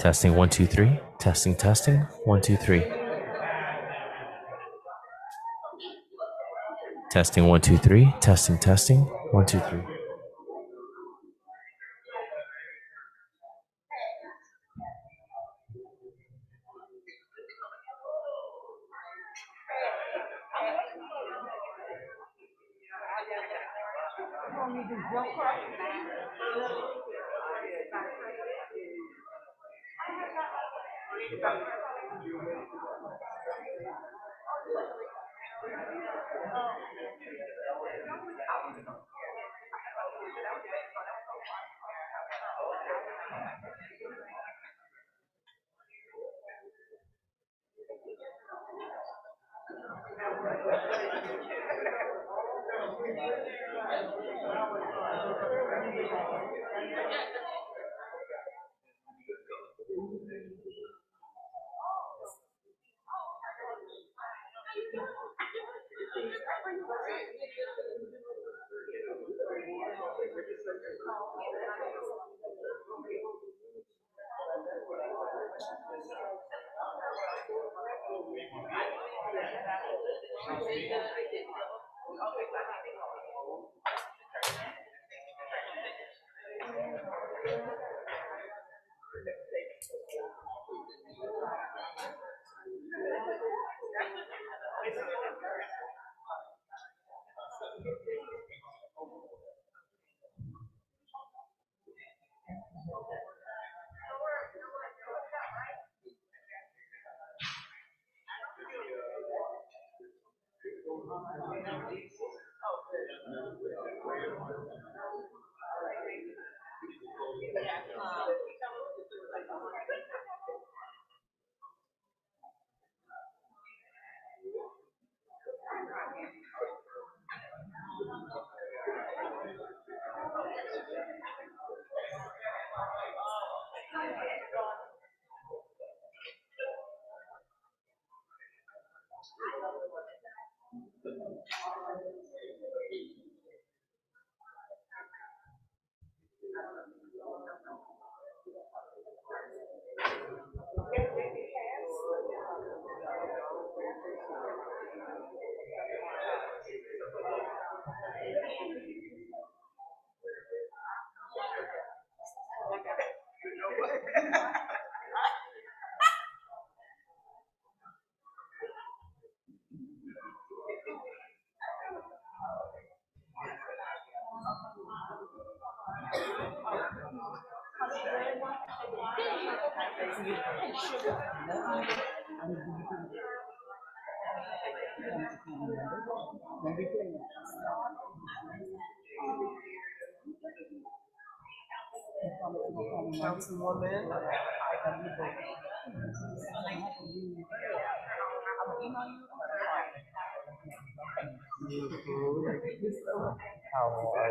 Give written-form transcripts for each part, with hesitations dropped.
Testing 1 2 3. Testing 1 2 3. Testing 1 2 3. Testing 1 2 3. How are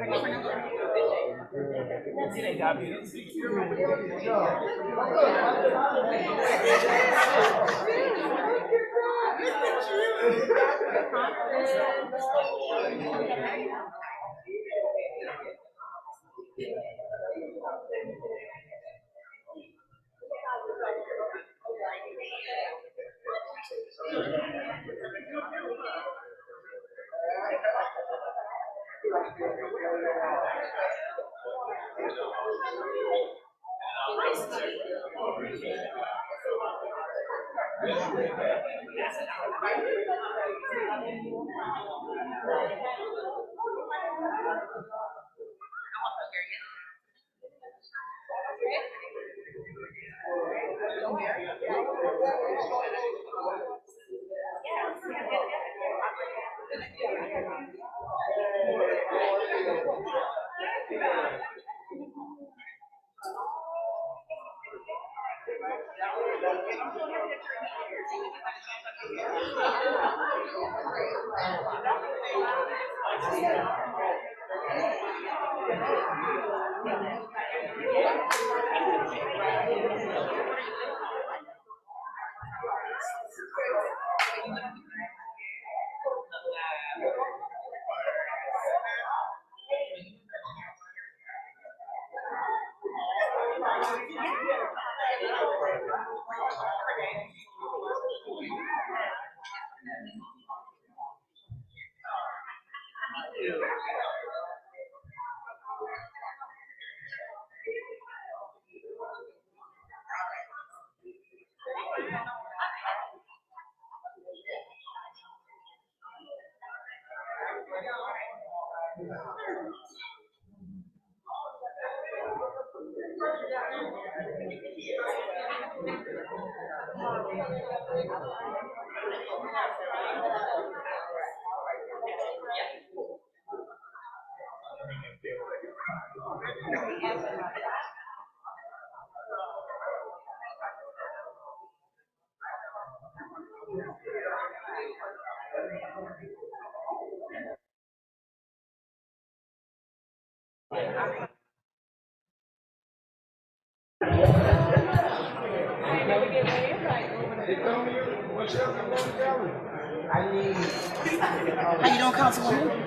How you doing, Councilwoman?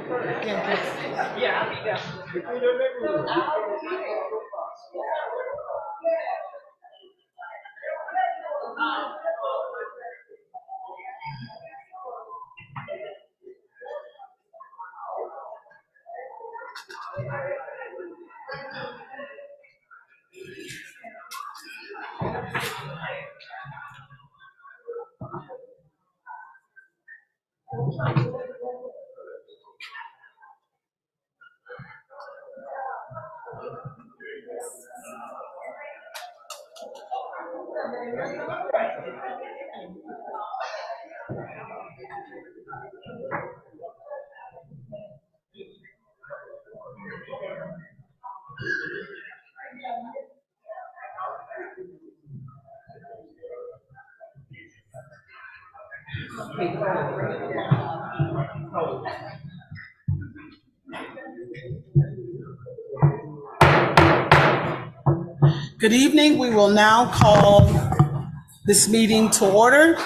Good evening. We will now call this meeting to order.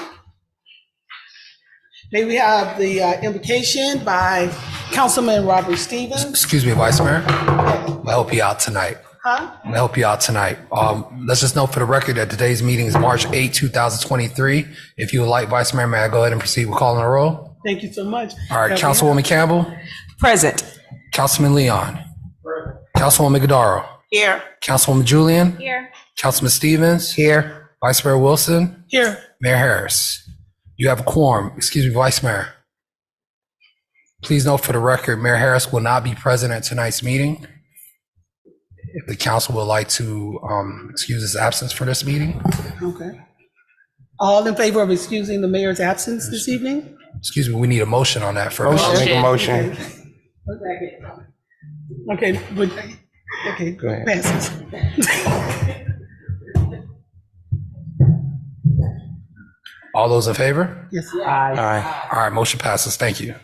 May we have the invocation by Councilman Robert Stevens. Excuse me, Vice Mayor. I'll help you out tonight. I'll help you out tonight. Let's just note for the record that today's meeting is March 8, 2023. If you would like, Vice Mayor, may I go ahead and proceed with calling the roll? Thank you so much. All right, Councilwoman Campbell. Present. Councilman Leon. Councilwoman Godaro. Here. Councilwoman Julian. Here. Councilman Stevens. Here. Vice Mayor Wilson. Here. Mayor Harris. You have a quorum. Excuse me, Vice Mayor. Please note for the record, Mayor Harris will not be present at tonight's meeting. If the council would like to excuse his absence for this meeting. Okay. All in favor of excusing the mayor's absence this evening? Excuse me, we need a motion on that first. Make a motion. Okay, but, okay, Go ahead. passes. All those in favor? Yes. Aye. All right, motion passes. Thank you.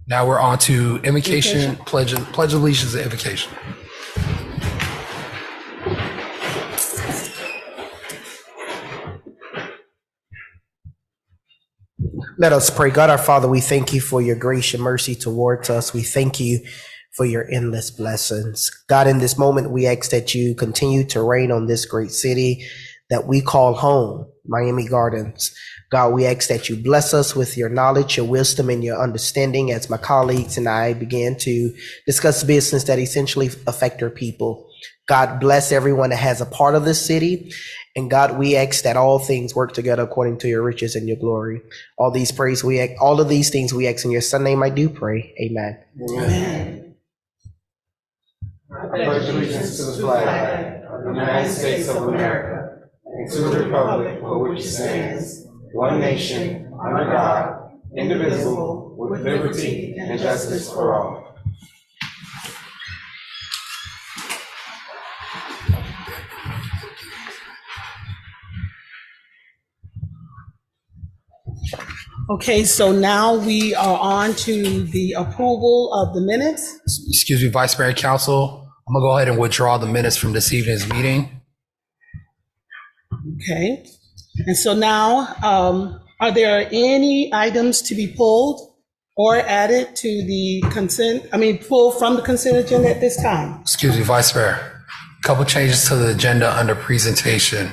Now we're on to invocation, pledge allegiance and invocation. Let us pray. God our Father, we thank you for your grace and mercy towards us. We thank you for your endless blessings. God, in this moment, we ask that you continue to reign on this great city that we call home, Miami Gardens. God, we ask that you bless us with your knowledge, your wisdom, and your understanding as my colleagues and I begin to discuss business that essentially affect our people. God, bless everyone that has a part of this city. And God, we ask that all things work together according to your riches and your glory. All of these things we ask in your Son's name I do pray. Amen. Amen. I pledge allegiance to the flag of the United States of America and to the republic for which it stands, one nation, under God, indivisible, with liberty and justice for all. Okay, so now we are on to the approval of the minutes. Excuse me, Vice Mayor Council. I'm gonna go ahead and withdraw the minutes from this evening's meeting. Okay, and so now, are there any items to be pulled or added to the pulled from the consent agenda at this time? Excuse me, Vice Mayor. Couple changes to the agenda under presentation.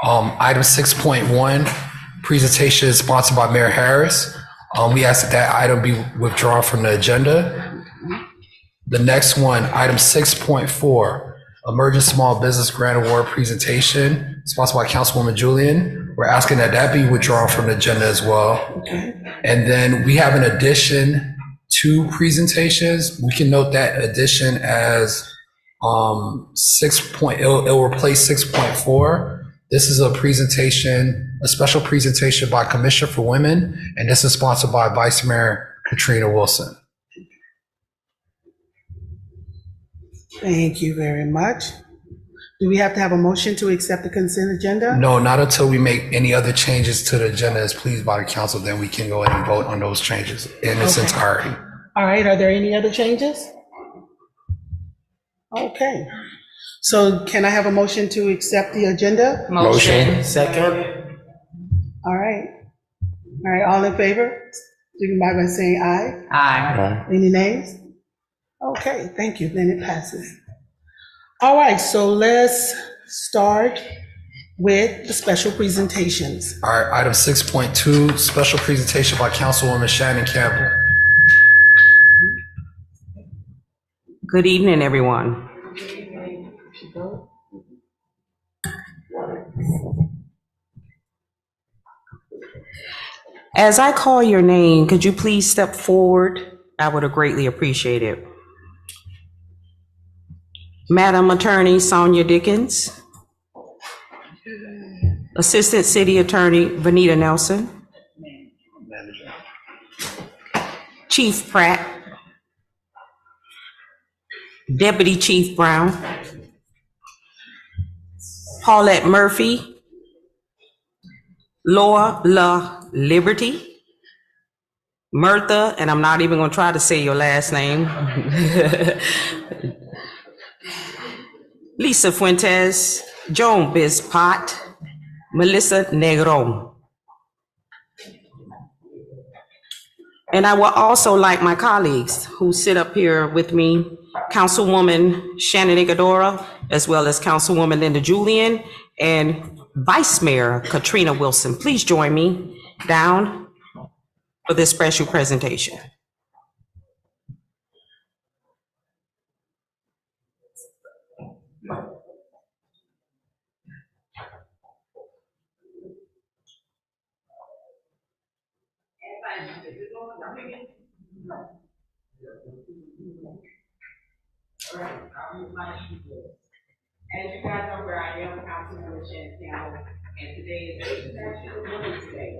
Item 6.1, presentation is sponsored by Mayor Harris. We ask that that item be withdrawn from the agenda. The next one, item 6.4, Emerging Small Business Grant Award Presentation, sponsored by Councilwoman Julian. We're asking that that be withdrawn from the agenda as well. And then we have an addition to presentations. We can note that addition as it'll replace 6.4. This is a presentation, a special presentation by Commissioner for Women, and this is sponsored by Vice Mayor Katrina Wilson. Thank you very much. Do we have to have a motion to accept the consent agenda? No, not until we make any other changes to the agenda as pleased by the council, then we can go ahead and vote on those changes in its entirety. All right, are there any other changes? Okay. So can I have a motion to accept the agenda? Motion. Second. All right. All right, all in favor? Signify by saying aye. Aye. Any nays? Okay, thank you, then it passes. All right, so let's start with the special presentations. All right, item 6.2, special presentation by Councilwoman Shannon Campbell. Good evening, everyone. As I call your name, could you please step forward? I would have greatly appreciated it. Madam Attorney Sonia Dickens. Assistant City Attorney Vanita Nelson. Chief Pratt. Deputy Chief Brown. Paulette Murphy. Laura La Liberty. Murtha, and I'm not even gonna try to say your last name. Lisa Fuentes, Joan Bizpot, Melissa Negron. And I would also like my colleagues who sit up here with me, Councilwoman Shannon Igadora, as well as Councilwoman Linda Julian, and Vice Mayor Katrina Wilson. Please join me down for this special presentation. As you guys know, where I am, Councilwoman Shannon Campbell, and today is International Women's Day.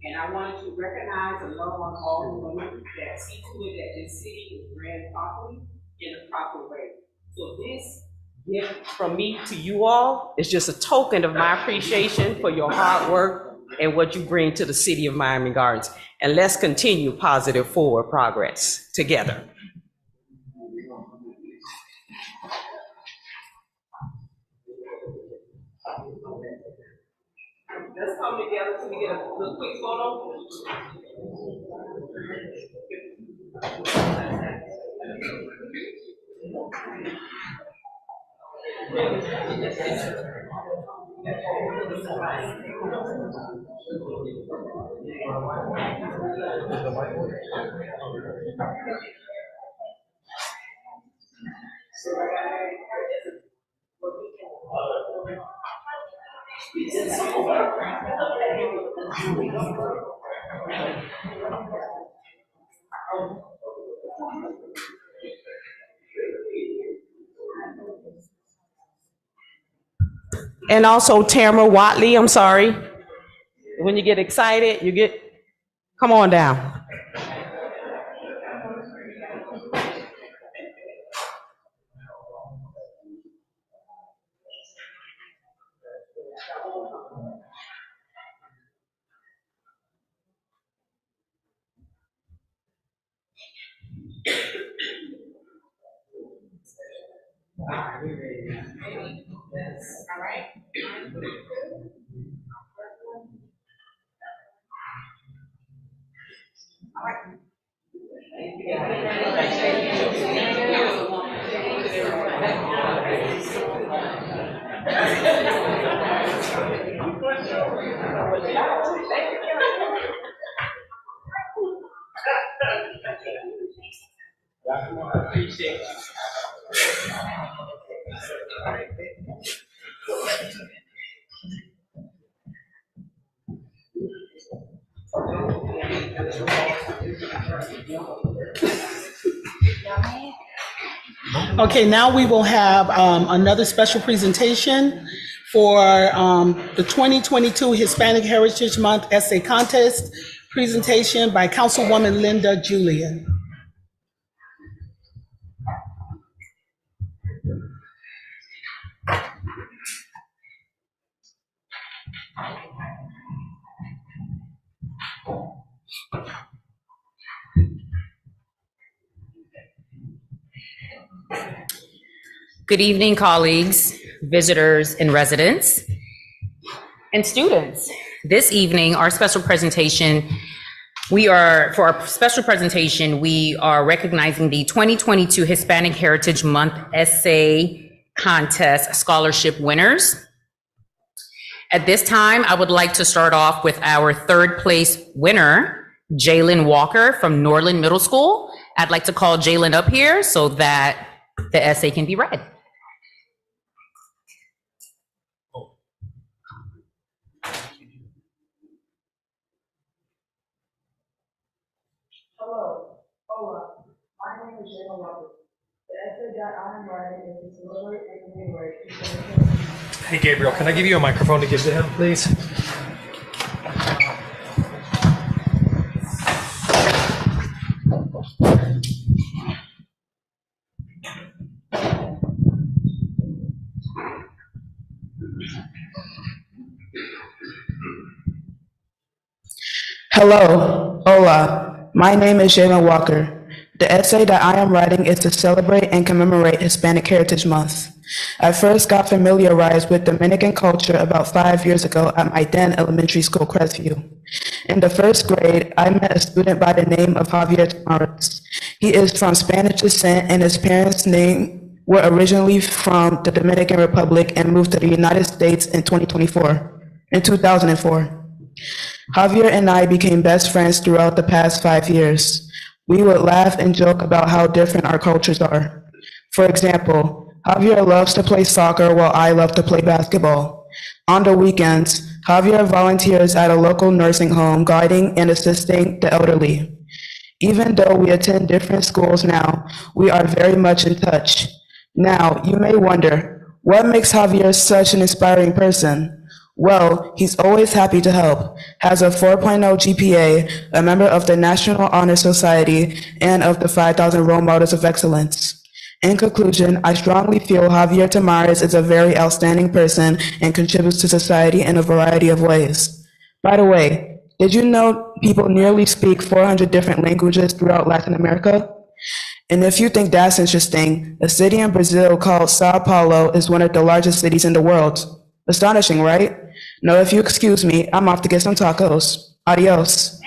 And I wanted to recognize and love on all the women that see to it that this city is ran properly in a proper way. So this gift from me to you all is just a token of my appreciation for your hard work and what you bring to the city of Miami Gardens. And let's continue positive forward progress together. Let's come together so we get a little quick photo. And also Tamara Watley, I'm sorry. When you get excited, come on down. All right. Appreciate you. Okay, now we will have another special presentation for the 2022 Hispanic Heritage Month Essay Contest, presentation by Councilwoman Linda Julian. Good evening, colleagues, visitors, and residents, and students. This evening, our special presentation, we are recognizing the 2022 Hispanic Heritage Month Essay Contest Scholarship winners. At this time, I would like to start off with our third place winner, Jalen Walker from Norland Middle School. I'd like to call Jalen up here so that the essay can be read. Hello, hola, my name is Jayla Walker. The essay that I am writing is to celebrate and commemorate. Hey Gabriel, can I give you a microphone to give to him, please? Hello, hola, my name is Jayla Walker. The essay that I am writing is to celebrate and commemorate Hispanic Heritage Month. I first got familiarized with Dominican culture about 5 years ago at my then elementary school, Crestview. In the first grade, I met a student by the name of Javier Tamares. He is from Spanish descent and his parents' name were originally from the Dominican Republic and moved to the United States in 2004. Javier and I became best friends throughout the past 5 years. We would laugh and joke about how different our cultures are. For example, Javier loves to play soccer while I love to play basketball. On the weekends, Javier volunteers at a local nursing home guiding and assisting the elderly. Even though we attend different schools now, we are very much in touch. Now, you may wonder, what makes Javier such an inspiring person? Well, he's always happy to help, has a 4.0 GPA, a member of the National Honor Society, and of the 5,000 Role Models of Excellence. In conclusion, I strongly feel Javier Tamares is a very outstanding person and contributes to society in a variety of ways. By the way, did you know people nearly speak 400 different languages throughout Latin America? And if you think that's interesting, a city in Brazil called Sao Paulo is one of the largest cities in the world. Astonishing, right? Now, if you excuse me, I'm off to get some tacos. Adios.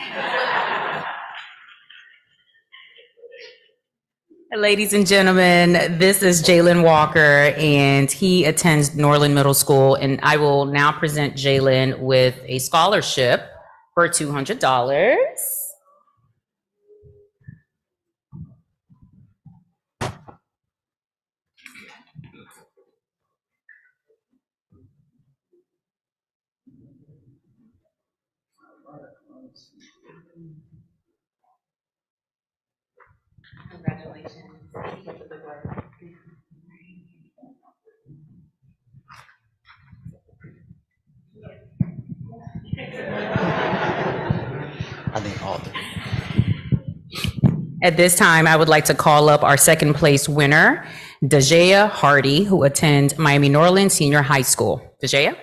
Ladies and gentlemen, this is Jalen Walker, and he attends Norland Middle School, and I will now present Jalen with a scholarship for $200. Congratulations. At this time, I would like to call up our second place winner, Dejea Hardy, who attends Miami Norland Senior High School. Dejea?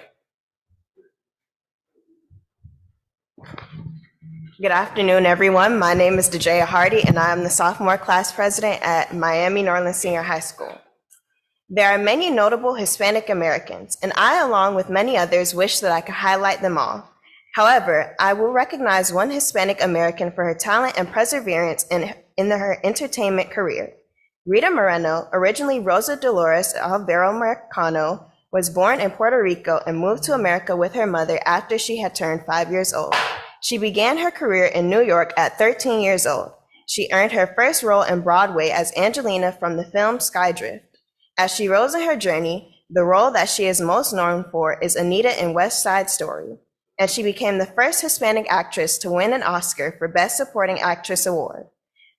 Good afternoon, everyone. My name is Dejea Hardy, and I am the sophomore class president at Miami Norland Senior High School. There are many notable Hispanic Americans, and I, along with many others, wish that I could highlight them all. However, I will recognize one Hispanic American for her talent and perseverance in her entertainment career. Rita Moreno, originally Rosa Dolores Alvaro Marcano, was born in Puerto Rico and moved to America with her mother after she had turned 5 years old. She began her career in New York at 13 years old. She earned her first role in Broadway as Angelina from the film Skydrift. As she rose in her journey, the role that she is most known for is Anita in West Side Story, and she became the first Hispanic actress to win an Oscar for Best Supporting Actress award.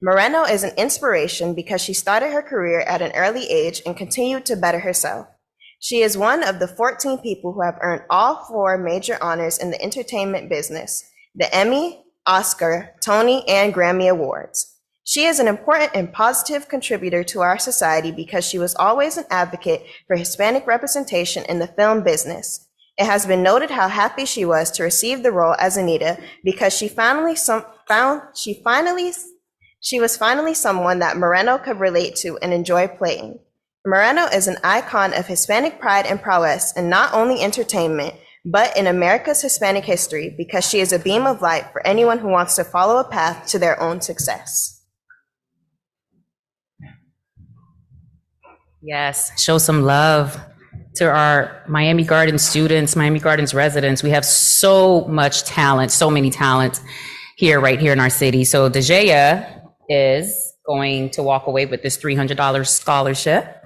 Moreno is an inspiration because she started her career at an early age and continued to better herself. She is one of the 14 people who have earned all 4 major honors in the entertainment business, the Emmy, Oscar, Tony, and Grammy Awards. She is an important and positive contributor to our society because she was always an advocate for Hispanic representation in the film business. It has been noted how happy she was to receive the role as Anita because she was finally someone that Moreno could relate to and enjoy playing. Moreno is an icon of Hispanic pride and prowess in not only entertainment, but in America's Hispanic history because she is a beam of light for anyone who wants to follow a path to their own success. Yes, show some love to our Miami Gardens students, Miami Gardens residents. We have so much talent, so many talents right here in our city. So Dejaya is going to walk away with this $300 scholarship.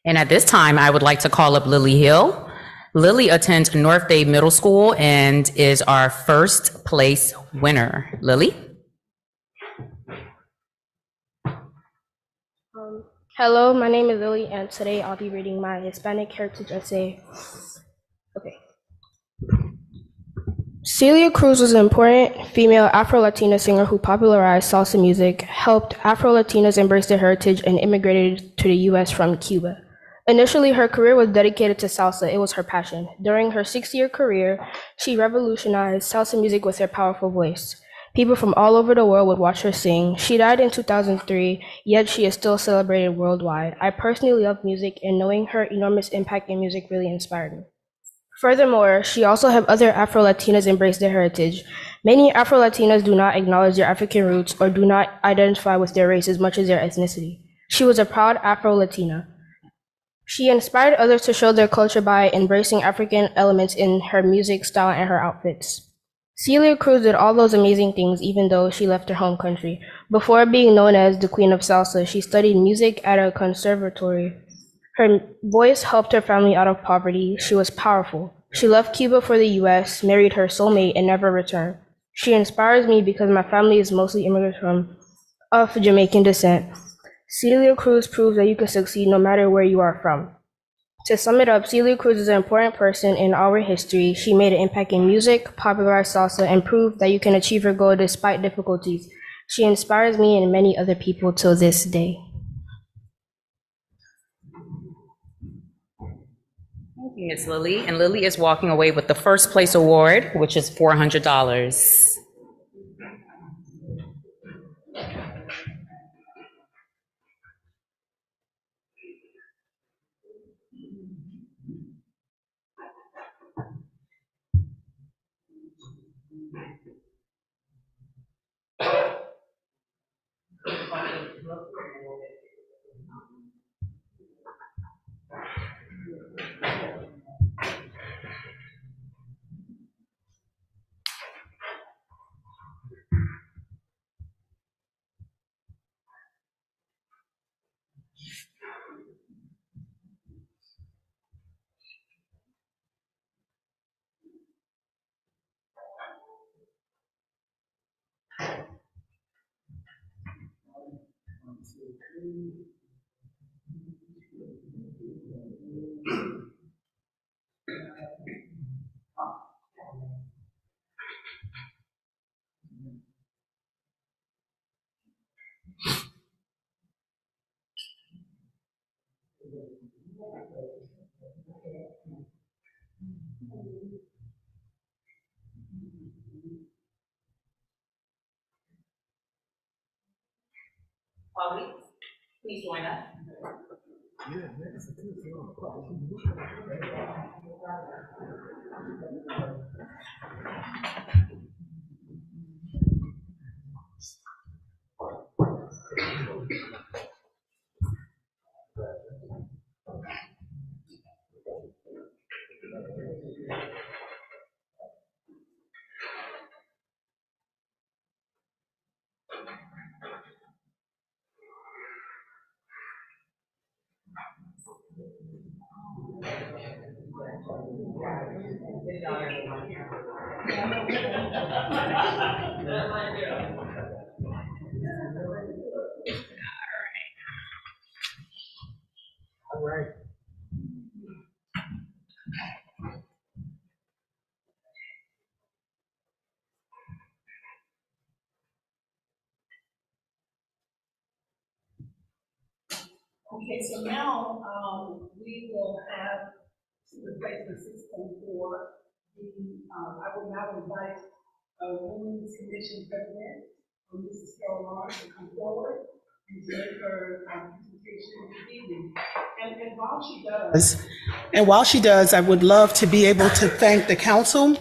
And at this time, I would like to call up Lily Hill. Lily attends North Day Middle School and is our first place winner. Lily? Hello, my name is Lily, and today I'll be reading my Hispanic heritage essay. Okay. Celia Cruz was an important female Afro-Latina singer who popularized salsa music, helped Afro-Latinas embrace their heritage, and immigrated to the U.S. from Cuba. Initially, her career was dedicated to salsa. It was her passion. During her 6-year career, she revolutionized salsa music with her powerful voice. People from all over the world would watch her sing. She died in 2003, yet she is still celebrated worldwide. I personally love music, and knowing her enormous impact in music really inspired me. Furthermore, she also helped other Afro-Latinas embrace their heritage. Many Afro-Latinas do not acknowledge their African roots or do not identify with their race as much as their ethnicity. She was a proud Afro-Latina. She inspired others to show their culture by embracing African elements in her music style and her outfits. Celia Cruz did all those amazing things even though she left her home country. Before being known as the Queen of Salsa, she studied music at a conservatory. Her voice helped her family out of poverty. She was powerful. She left Cuba for the US, married her soulmate, and never returned. She inspires me because my family is mostly immigrants of Jamaican descent. Celia Cruz proves that you can succeed no matter where you are from. To sum it up, Celia Cruz is an important person in our history. She made an impact in music, popularized salsa, and proved that you can achieve your goal despite difficulties. She inspires me and many other people till this day. Thank you, Ms. Lily. And Lily is walking away with the first place award, which is $400. Please join us. Okay, so now, we will have to replace the 6.4. I will now invite a Women's Commission President, Mrs. Carol Lawrence, to come forward and to make her presentation this evening. And while she does, I would love to be able to thank the council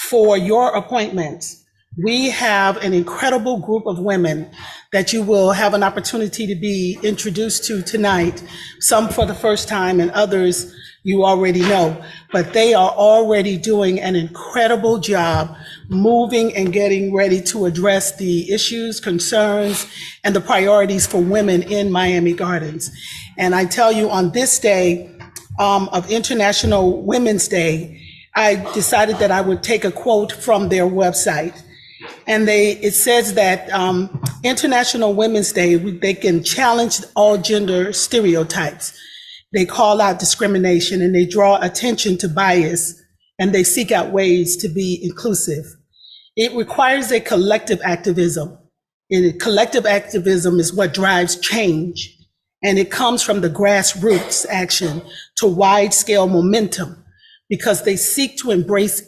for your appointments. We have an incredible group of women that you will have an opportunity to be introduced to tonight, some for the first time and others you already know, but they are already doing an incredible job moving and getting ready to address the issues, concerns, and the priorities for women in Miami Gardens. And I tell you, on this day of International Women's Day, I decided that I would take a quote from their website. And it says that International Women's Day, they can challenge all gender stereotypes. They call out discrimination and they draw attention to bias and they seek out ways to be inclusive. It requires a collective activism. And collective activism is what drives change. And it comes from the grassroots action to wide scale momentum because they seek to embrace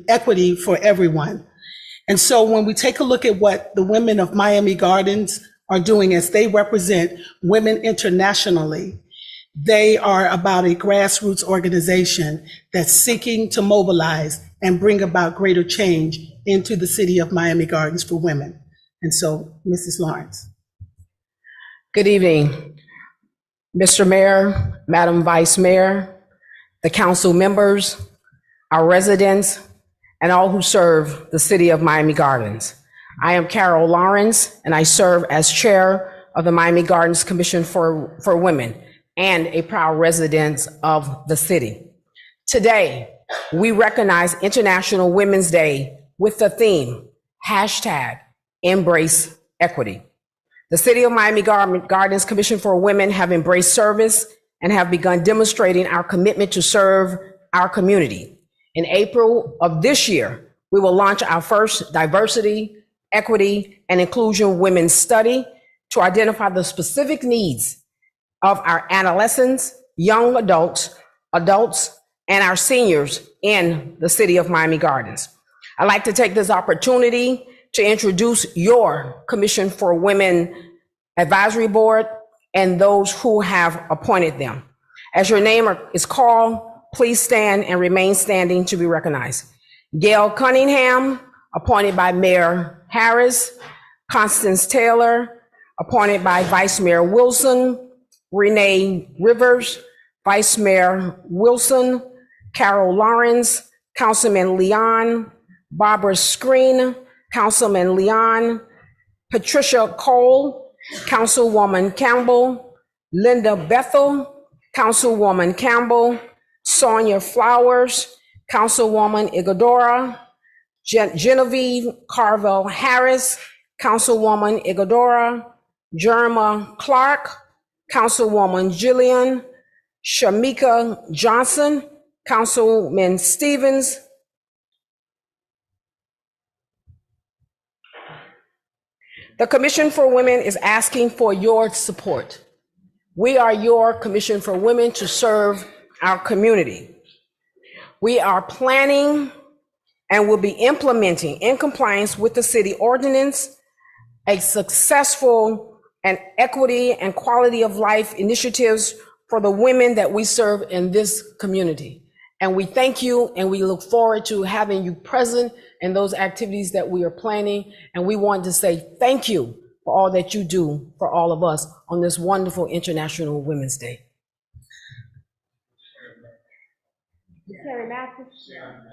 equity for everyone. And so when we take a look at what the women of Miami Gardens are doing as they represent women internationally, they are about a grassroots organization that's seeking to mobilize and bring about greater change into the city of Miami Gardens for women. And so, Mrs. Lawrence. Good evening, Mr. Mayor, Madam Vice Mayor, the council members, our residents, and all who serve the city of Miami Gardens. I am Carol Lawrence, and I serve as chair of the Miami Gardens Commission for Women and a proud resident of the city. Today, we recognize International Women's Day with the theme, #Embrace Equity. The City of Miami Gardens Commission for Women have embraced service and have begun demonstrating our commitment to serve our community. In April of this year, we will launch our first diversity, equity, and inclusion women's study to identify the specific needs of our adolescents, young adults, and our seniors in the city of Miami Gardens. I'd like to take this opportunity to introduce your Commission for Women Advisory Board and those who have appointed them. As your name is called, please stand and remain standing to be recognized. Gail Cunningham, appointed by Mayor Harris. Constance Taylor, appointed by Vice Mayor Wilson. Renee Rivers, Vice Mayor Wilson. Carol Lawrence, Councilman Leon. Barbara Screen, Councilman Leon. Patricia Cole, Councilwoman Campbell. Linda Bethel, Councilwoman Campbell. Sonia Flowers, Councilwoman Igodora. Genevieve Carvel Harris, Councilwoman Igodora. Jerma Clark, Councilwoman Jillian. Shamika Johnson, Councilman Stevens. The Commission for Women is asking for your support. We are your Commission for Women to serve our community. We are planning and will be implementing in compliance with the city ordinance a successful and equity and quality of life initiatives for the women that we serve in this community. And we thank you, and we look forward to having you present in those activities that we are planning. And we want to say thank you for all that you do for all of us on this wonderful International Women's Day.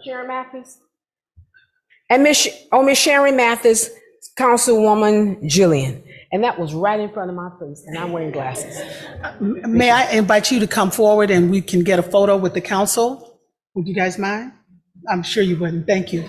Sharon Mathis. And Miss Sharon Mathis, Councilwoman Jillian. And that was right in front of my face, and I'm wearing glasses. May I invite you to come forward and we can get a photo with the council? Would you guys mind? I'm sure you wouldn't. Thank you.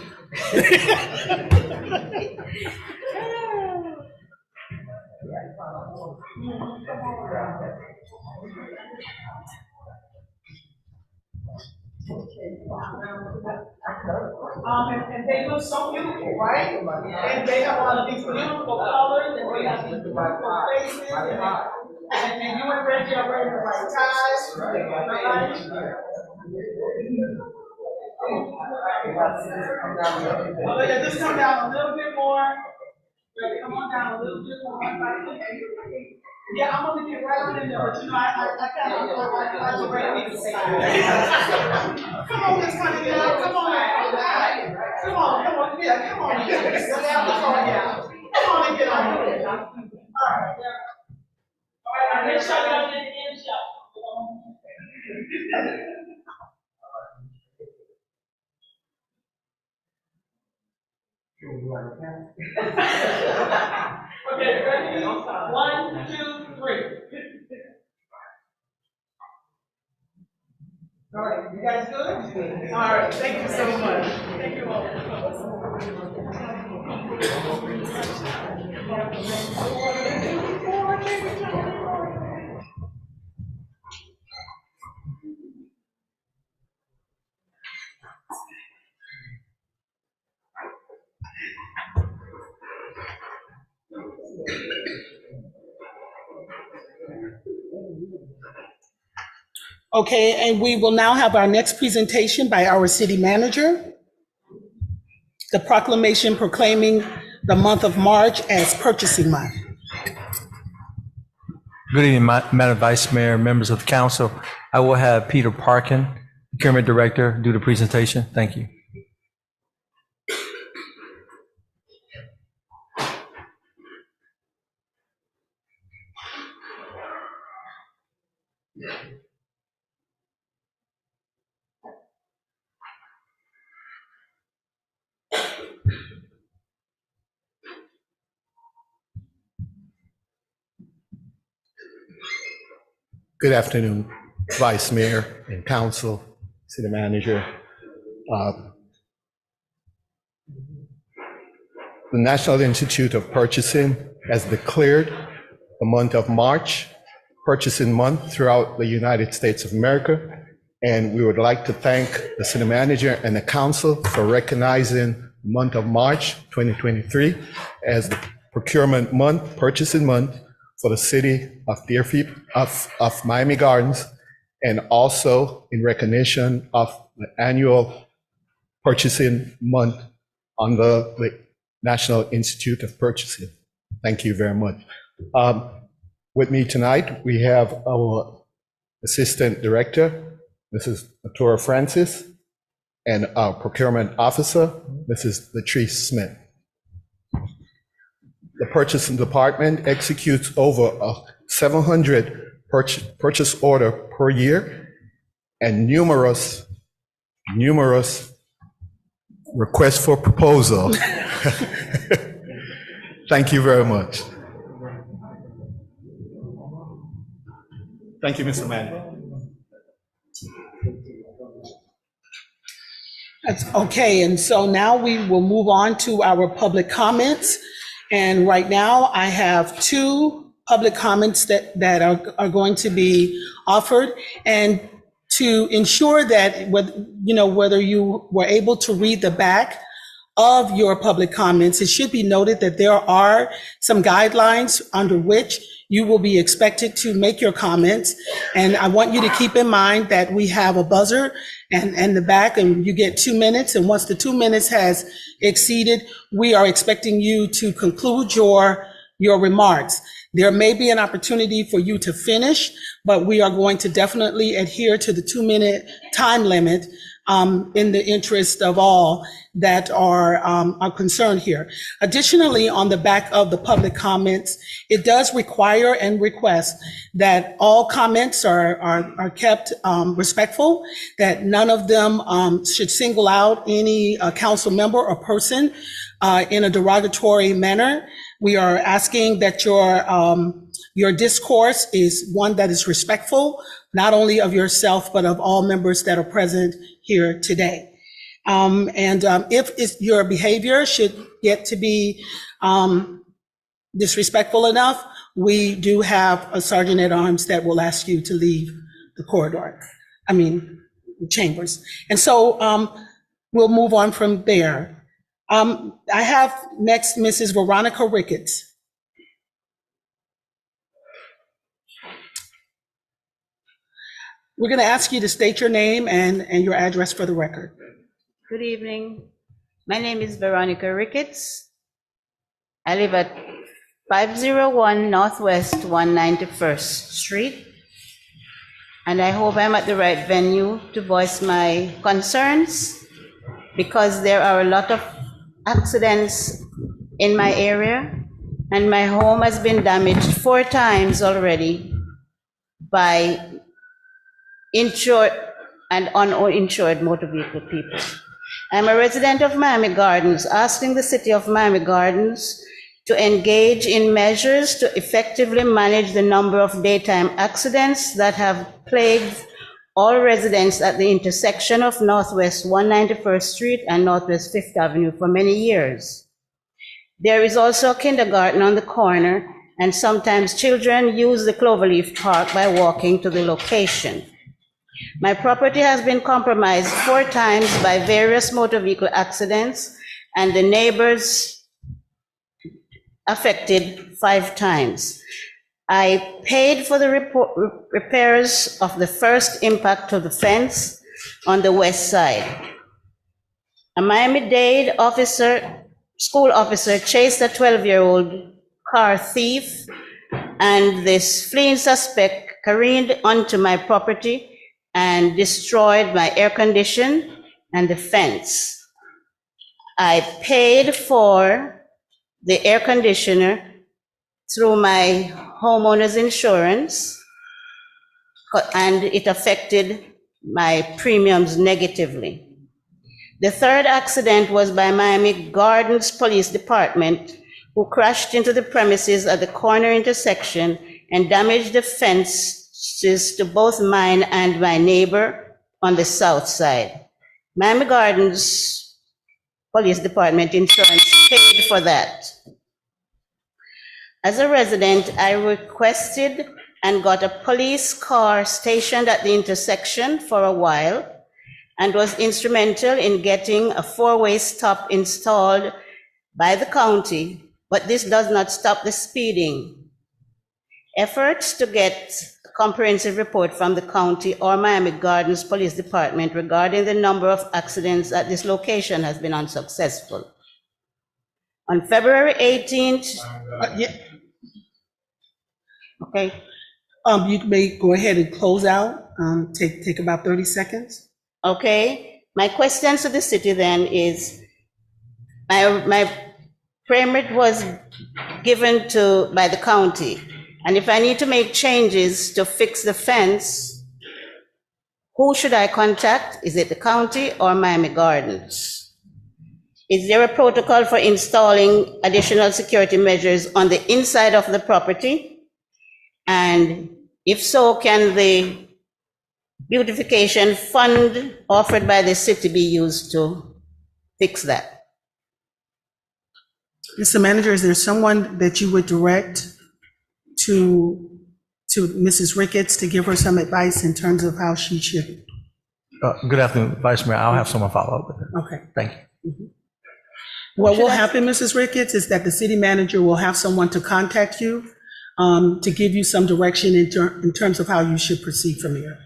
And they look so beautiful, right? And they have all of these beautiful colors, and they have these beautiful faces, and you and Reggie are wearing the right ties. Right? Just come down a little bit more. Come on down a little bit more. Yeah, I'm gonna get right on in there, but you know, I kind of like the way we come on, let's kind of get out. Come on, yeah, come on. Let's have the phone out. Come on and get on. All right. All right, let's show you up in the end shot. Okay, ready? 1, 2, 3. All right, you guys good? All right, thank you so much. Thank you all. Okay, and we will now have our next presentation by our city manager. The proclamation proclaiming the month of March as Purchasing Month. Good evening, Madam Vice Mayor, members of the council. I will have Peter Parkin, Procurement Director, do the presentation. Thank you. Good afternoon, Vice Mayor and Council, City Manager. The National Institute of Purchasing has declared the month of March Purchasing Month throughout the United States of America. And we would like to thank the City Manager and the Council for recognizing the month of March 2023 as the Procurement Month, Purchasing Month, for the city of Deerfield, of Miami Gardens, and also in recognition of the annual Purchasing Month under the National Institute of Purchasing. Thank you very much. With me tonight, we have our Assistant Director, Mrs. Natura Francis, and our Procurement Officer, Mrs. Latrice Smith. The Purchasing Department executes over 700 purchase order per year and numerous requests for proposal. Thank you very much. Thank you, Mr. Manager. That's okay, and so now we will move on to our public comments. And right now, I have 2 public comments that are going to be offered. And to ensure that, whether you were able to read the back of your public comments, it should be noted that there are some guidelines under which you will be expected to make your comments. And I want you to keep in mind that we have a buzzer and the back, and you get 2 minutes. And once the 2 minutes has exceeded, we are expecting you to conclude your remarks. There may be an opportunity for you to finish, but we are going to definitely adhere to the 2-minute time limit in the interest of all that are concerned here. Additionally, on the back of the public comments, it does require and request that all comments are kept respectful, that none of them should single out any council member or person in a derogatory manner. We are asking that your discourse is one that is respectful, not only of yourself, but of all members that are present here today. If your behavior should get to be disrespectful enough, we do have a sergeant at arms that will ask you to leave the the chambers. And so we'll move on from there. I have next Mrs. Veronica Ricketts. We're going to ask you to state your name and your address for the record. Good evening. My name is Veronica Ricketts. I live at 501 Northwest 191st Street. And I hope I'm at the right venue to voice my concerns, because there are a lot of accidents in my area, and my home has been damaged 4 times already by insured and uninsured motor vehicle people. I'm a resident of Miami Gardens, asking the city of Miami Gardens to engage in measures to effectively manage the number of daytime accidents that have plagued all residents at the intersection of Northwest 191st Street and Northwest 5th Avenue for many years. There is also a kindergarten on the corner, and sometimes children use the Cloverleaf Park by walking to the location. My property has been compromised 4 times by various motor vehicle accidents, and the neighbors affected 5 times. I paid for the repairs of the first impact to the fence on the west side. A Miami-Dade school officer chased a 12-year-old car thief, and this fleeing suspect careened onto my property and destroyed my air conditioner and the fence. I paid for the air conditioner through my homeowner's insurance, and it affected my premiums negatively. The third accident was by Miami Gardens Police Department, who crashed into the premises at the corner intersection and damaged the fences to both mine and my neighbor on the south side. Miami Gardens Police Department insurance paid for that. As a resident, I requested and got a police car stationed at the intersection for a while, and was instrumental in getting a 4-way stop installed by the county, but this does not stop the speeding. Efforts to get a comprehensive report from the county or Miami Gardens Police Department regarding the number of accidents at this location has been unsuccessful. On February 18th, okay. You may go ahead and close out, take about 30 seconds. Okay, my question to the city then is, my permit was given by the county, and if I need to make changes to fix the fence, who should I contact? Is it the county or Miami Gardens? Is there a protocol for installing additional security measures on the inside of the property? And if so, can the beautification fund offered by the city be used to fix that? Mr. Manager, is there someone that you would direct to Mrs. Ricketts to give her some advice in terms of how she should? Good afternoon, Vice Mayor. I'll have someone follow up with her. Okay. Thank you. Mm-hmm. What will happen, Mrs. Ricketts, is that the city manager will have someone to contact you to give you some direction in terms of how you should proceed from here.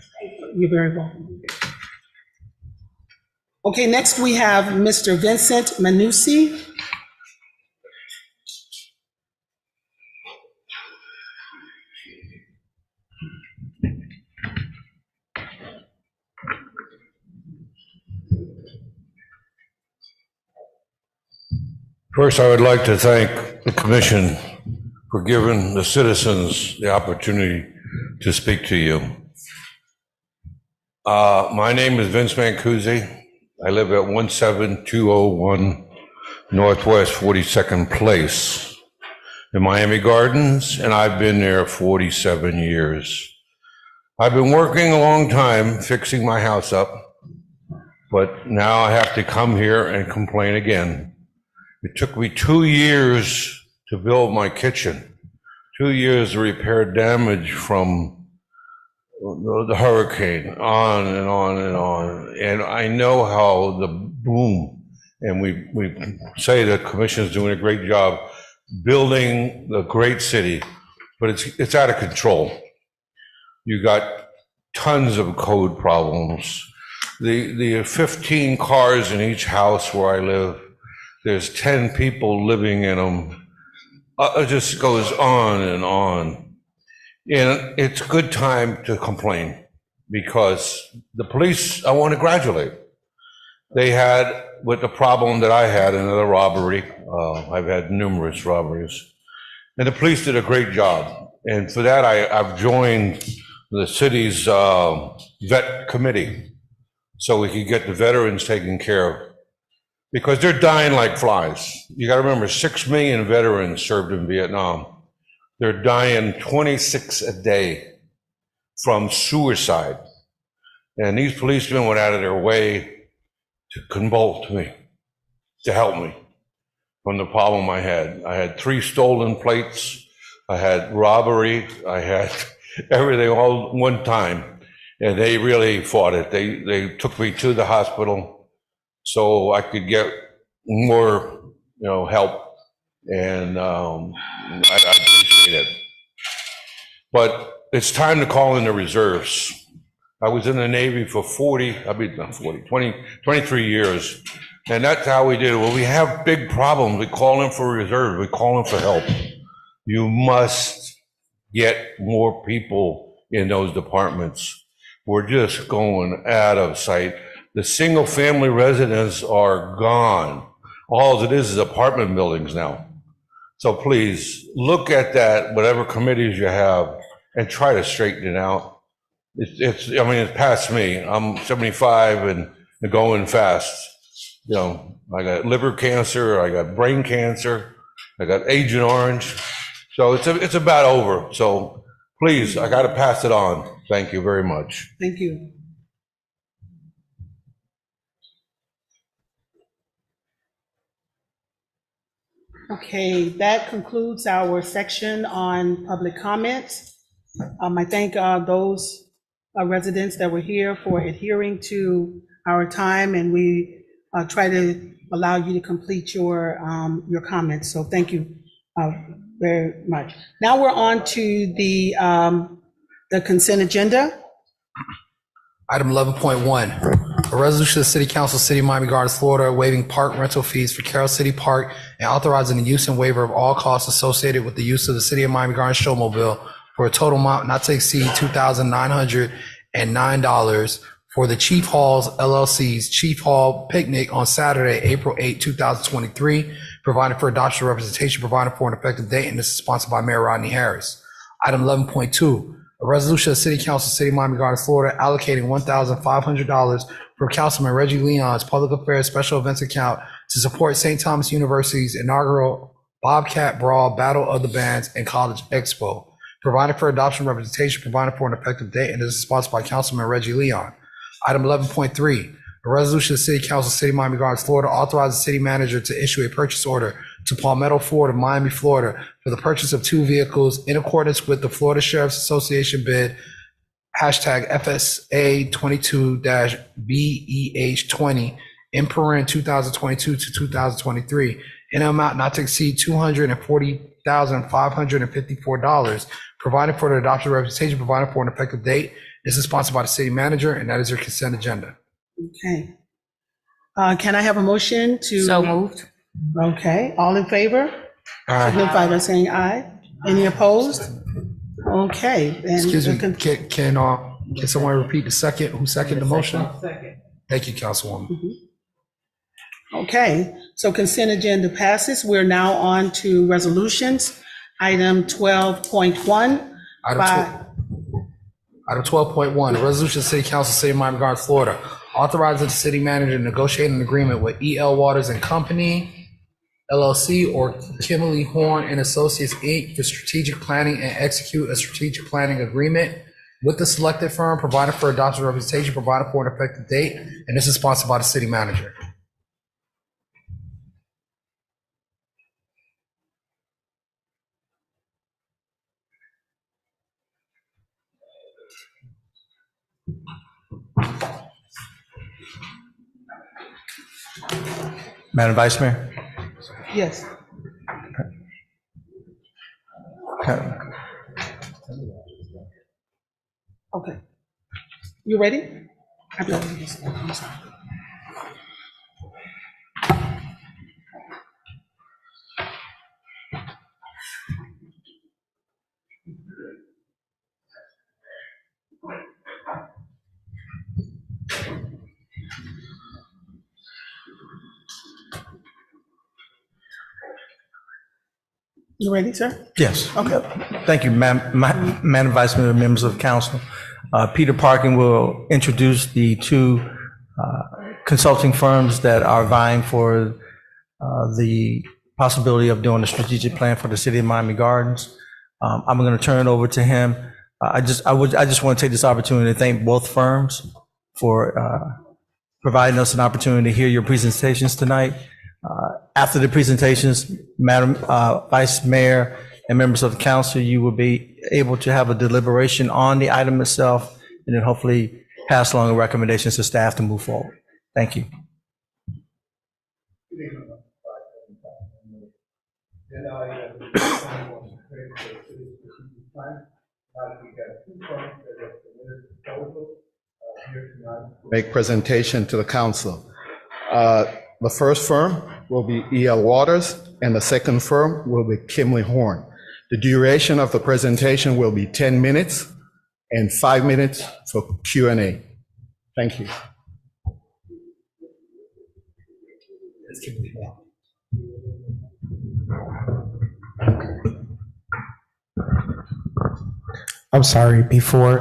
You're very welcome. Okay, next we have Mr. Vincent Manussi. First, I would like to thank the commission for giving the citizens the opportunity to speak to you. My name is Vince Mancusi. I live at 17201 Northwest 42nd Place in Miami Gardens, and I've been there 47 years. I've been working a long time fixing my house up, but now I have to come here and complain again. It took me 2 years to build my kitchen, 2 years to repair damage from the hurricane, on and on and on. And I know how the boom, and we say the commission is doing a great job building the great city, but it's out of control. You got tons of code problems. The 15 cars in each house where I live, there's 10 people living in them. It just goes on and on. And it's a good time to complain because the police, I want to congratulate. They had, with the problem that I had, another robbery. I've had numerous robberies. And the police did a great job. And for that, I've joined the city's vet committee so we could get the veterans taken care of. Because they're dying like flies. You got to remember, 6 million veterans served in Vietnam. They're dying 26 a day from suicide. And these policemen went out of their way to consult me, to help me from the problem I had. I had 3 stolen plates. I had robbery. I had everything all one time. And they really fought it. They took me to the hospital so I could get more, help. And I appreciate it. But it's time to call in the reserves. I was in the Navy for 23 years. And that's how we did it. When we have big problems, we call in for reserves. We call in for help. You must get more people in those departments. We're just going out of sight. The single family residents are gone. All it is apartment buildings now. So please look at that, whatever committees you have, and try to straighten it out. It's past me. I'm 75 and going fast. I got liver cancer, I got brain cancer, I got Agent Orange. So it's about over. So please, I got to pass it on. Thank you very much. Thank you. Okay, that concludes our section on public comments. I thank those residents that were here for adhering to our time, and we try to allow you to complete your comments. So thank you very much. Now we're on to the consent agenda. Item 11.1, a resolution of the City Council, City of Miami Gardens, Florida, waiving park rental fees for Carroll City Park and authorizing the use and waiver of all costs associated with the use of the City of Miami Gardens Showmobile for a total amount not to exceed $2,909 for the Chief Halls LLC's Chief Hall Picnic on Saturday, April 8, 2023, provided for adoption representation, provided for an effective date, and this is sponsored by Mayor Rodney Harris. Item 11.2, a resolution of the City Council, City of Miami Gardens, Florida, allocating $1,500 from Councilman Reggie Leon's Public Affairs Special Events account to support St. Thomas University's inaugural Bobcat Brawl Battle of the Bands and College Expo, provided for adoption representation, provided for an effective date, and this is sponsored by Councilman Reggie Leon. Item 11.3, a resolution of the City Council, City of Miami Gardens, Florida, authorizes the city manager to issue a purchase order to Palmetto Ford of Miami, Florida, for the purchase of 2 vehicles in accordance with the Florida Sheriff's Association bid #FSA 22-BEH20 in paren 2022 to 2023 in an amount not to exceed $240,554, provided for the adoption representation, provided for an effective date. This is sponsored by the city manager, and that is your consent agenda. Okay. Can I have a motion to? So moved. Okay, all in favor? Signify by saying aye. Any opposed? Okay. and Excuse me, the can someone repeat the second? Who seconded the motion? Thank you, Councilwoman. Okay, so consent agenda passes. We're now on to resolutions. Item 12.1. Item 12.1, a resolution of the City Council, City of Miami Gardens, Florida, authorizing the city manager to negotiate an agreement with E.L. Waters and Company, LLC, or Kimberly Horn and Associates, Inc. for strategic planning and execute a strategic planning agreement with the selected firm, provided for adoption representation, provided for an effective date, and this is sponsored by the city manager. Madam Vice Mayor? Yes. Okay. You ready? I'm sorry. You ready, sir? Yes. Okay. Thank you, Madam Vice Mayor, members of council. Peter Parkin will introduce the two consulting firms that are vying for the possibility of doing a strategic plan for the city of Miami Gardens. I'm going to turn it over to him. I just want to take this opportunity to thank both firms for providing us an opportunity to hear your presentations tonight. After the presentations, Madam Vice Mayor and members of the council, you will be able to have a deliberation on the item itself and then hopefully pass along recommendations to staff to move forward. Thank you. Make presentation to the council. The first firm will be E.L. Waters, and the second firm will be Kimberly Horn. The duration of the presentation will be 10 minutes and 5 minutes for Q&A. Thank you. I'm sorry, before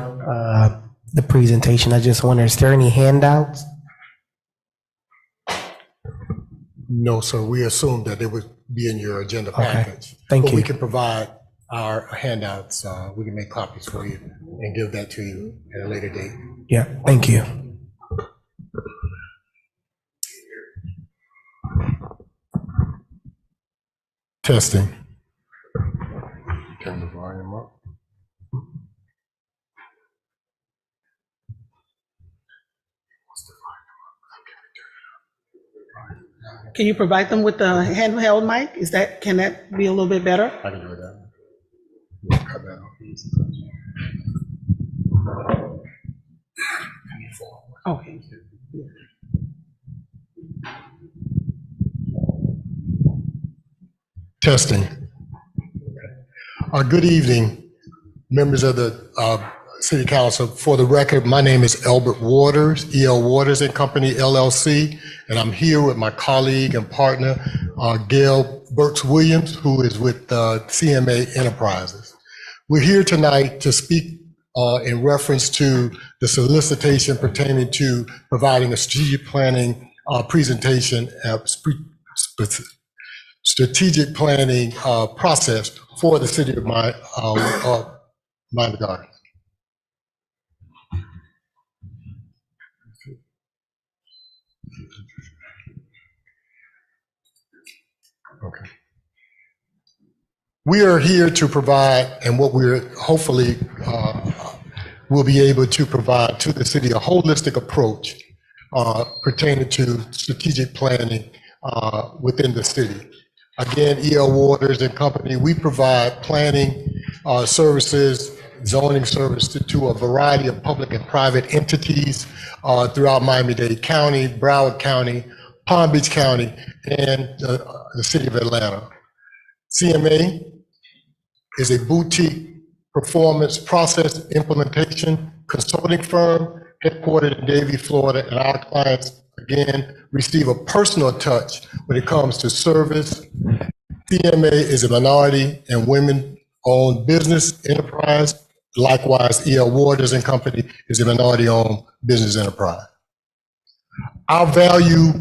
the presentation, I just wonder, is there any handouts? No, sir. We assumed that it would be in your agenda package. Thank But you. we can provide our handouts. We can make copies for you and give that to you at a later date. Yeah, thank you. Testing. Turn the volume up. Can you provide them with the handheld mic? Can that be a little bit better? I can do that. Cut that off. Okay. Testing. Good evening, members of the City Council. For the record, my name is Elbert Waters, E.L. Waters and Company, LLC, and I'm here with my colleague and partner, Gail Burks-Williams, who is with CMA Enterprises. We're here tonight to speak in reference to the solicitation pertaining to providing a strategic planning presentation, strategic planning process for the city of Miami Gardens. Okay. We are here to provide, and what we're hopefully will be able to provide to the city, a holistic approach pertaining to strategic planning within the city. Again, E.L. Waters and Company, we provide planning services, zoning services to a variety of public and private entities throughout Miami-Dade County, Broward County, Palm Beach County, and the city of Atlanta. CMA is a boutique performance process implementation consulting firm headquartered in Davie, Florida, and our clients again, receive a personal touch when it comes to service. CMA is a minority and women-owned business enterprise. Likewise, E.L. Waters and Company is a minority-owned business enterprise. Our value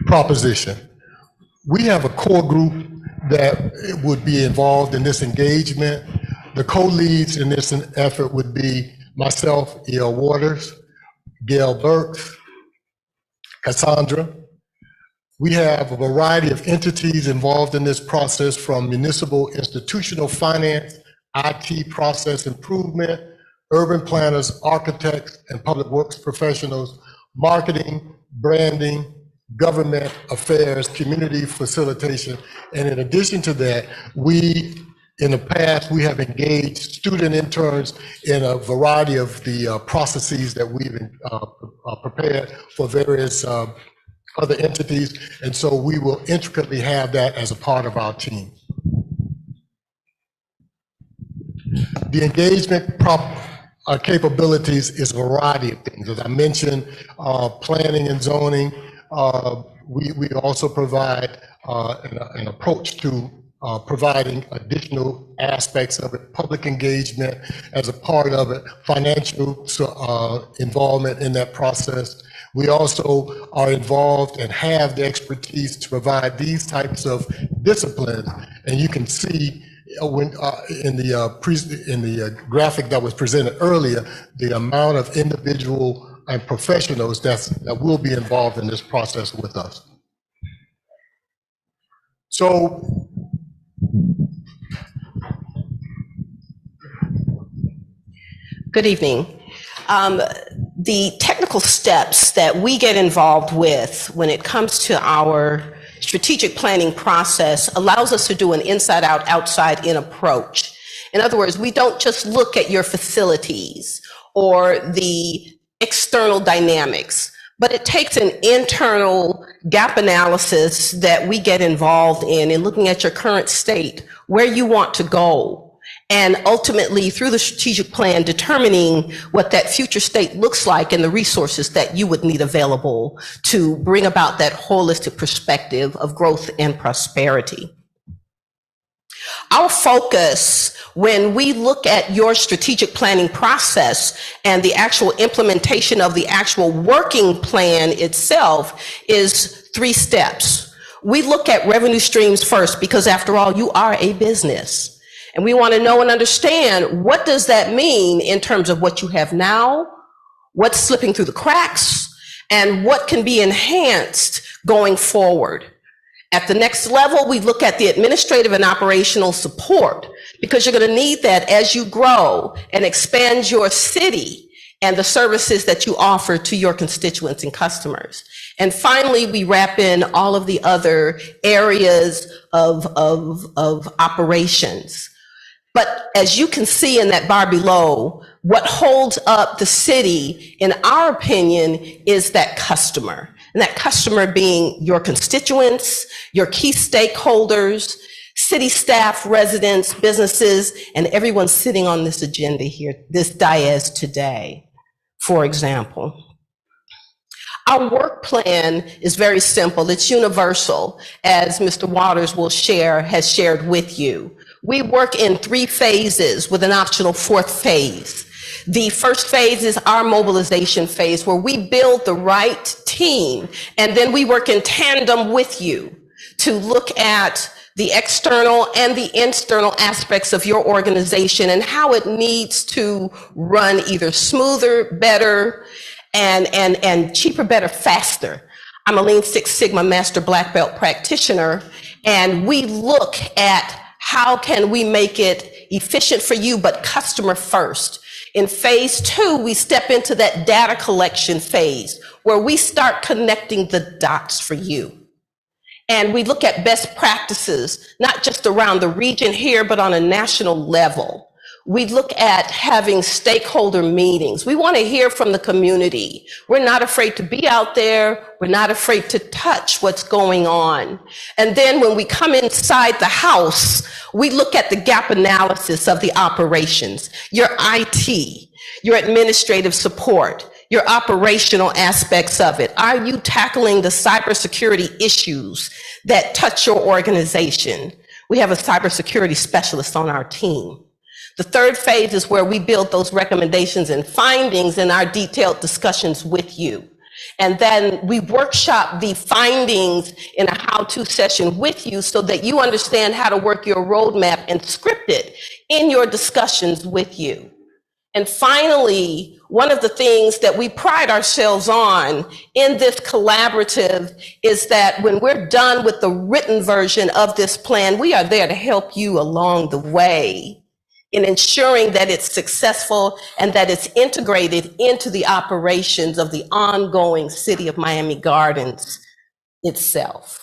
proposition. We have a core group that would be involved in this engagement. The co-leads in this effort would be myself, E.L. Waters, Gail Burks, Cassandra. We have a variety of entities involved in this process, from municipal institutional finance, IT process improvement, urban planners, architects, and public works professionals, marketing, branding, government affairs, community facilitation. And in addition to that, in the past, we have engaged student interns in a variety of the processes that we've prepared for various other entities. And so we will intricately have that as a part of our team. The engagement capabilities is a variety of things. As I mentioned, planning and zoning. We also provide an approach to providing additional aspects of it, public engagement as a part of it, financial involvement in that process. We also are involved and have the expertise to provide these types of disciplines. And you can see when in the graphic that was presented earlier, the amount of individual and professionals that will be involved in this process with us. So good evening. The technical steps that we get involved with when it comes to our strategic planning process allows us to do an inside-out, outside-in approach. In other words, we don't just look at your facilities or the external dynamics, but it takes an internal gap analysis that we get involved in looking at your current state, where you want to go, and ultimately through the strategic plan determining what that future state looks like and the resources that you would need available to bring about that holistic perspective of growth and prosperity. Our focus when we look at your strategic planning process and the actual implementation of the actual working plan itself is 3 steps. We look at revenue streams first, because after all, you are a business. And we want to know and understand, what does that mean in terms of what you have now, what's slipping through the cracks, and what can be enhanced going forward. At the next level, we look at the administrative and operational support, because you're going to need that as you grow and expand your city and the services that you offer to your constituents and customers. And finally, we wrap in all of the other areas of operations. But as you can see in that bar below, what holds up the city, in our opinion, is that customer. And that customer being your constituents, your key stakeholders, city staff, residents, businesses, and everyone sitting on this agenda here, this dais today, for example. Our work plan is very simple. It's universal, as Mr. Waters has shared with you. We work in 3 phases with an optional 4th phase. The first phase is our mobilization phase, where we build the right team, and then we work in tandem with you to look at the external and the internal aspects of your organization and how it needs to run either smoother, better, and cheaper, better, faster. I'm a Lean Six Sigma Master Black Belt practitioner, and we look at how can we make it efficient for you, but customer first. In phase 2, we step into that data collection phase, where we start connecting the dots for you. And we look at best practices, not just around the region here, but on a national level. We look at having stakeholder meetings. We want to hear from the community. We're not afraid to be out there. We're not afraid to touch what's going on. And then when we come inside the house, we look at the gap analysis of the operations, your IT, your administrative support, your operational aspects of it? Are you tackling the cybersecurity issues that touch your organization? We have a cybersecurity specialist on our team. The third phase is where we build those recommendations and findings in our detailed discussions with you. And then we workshop the findings in a how-to session with you so that you understand how to work your roadmap and script it in your discussions with you. And finally, one of the things that we pride ourselves on in this collaborative is that when we're done with the written version of this plan, we are there to help you along the way in ensuring that it's successful and that it's integrated into the operations of the ongoing City of Miami Gardens itself.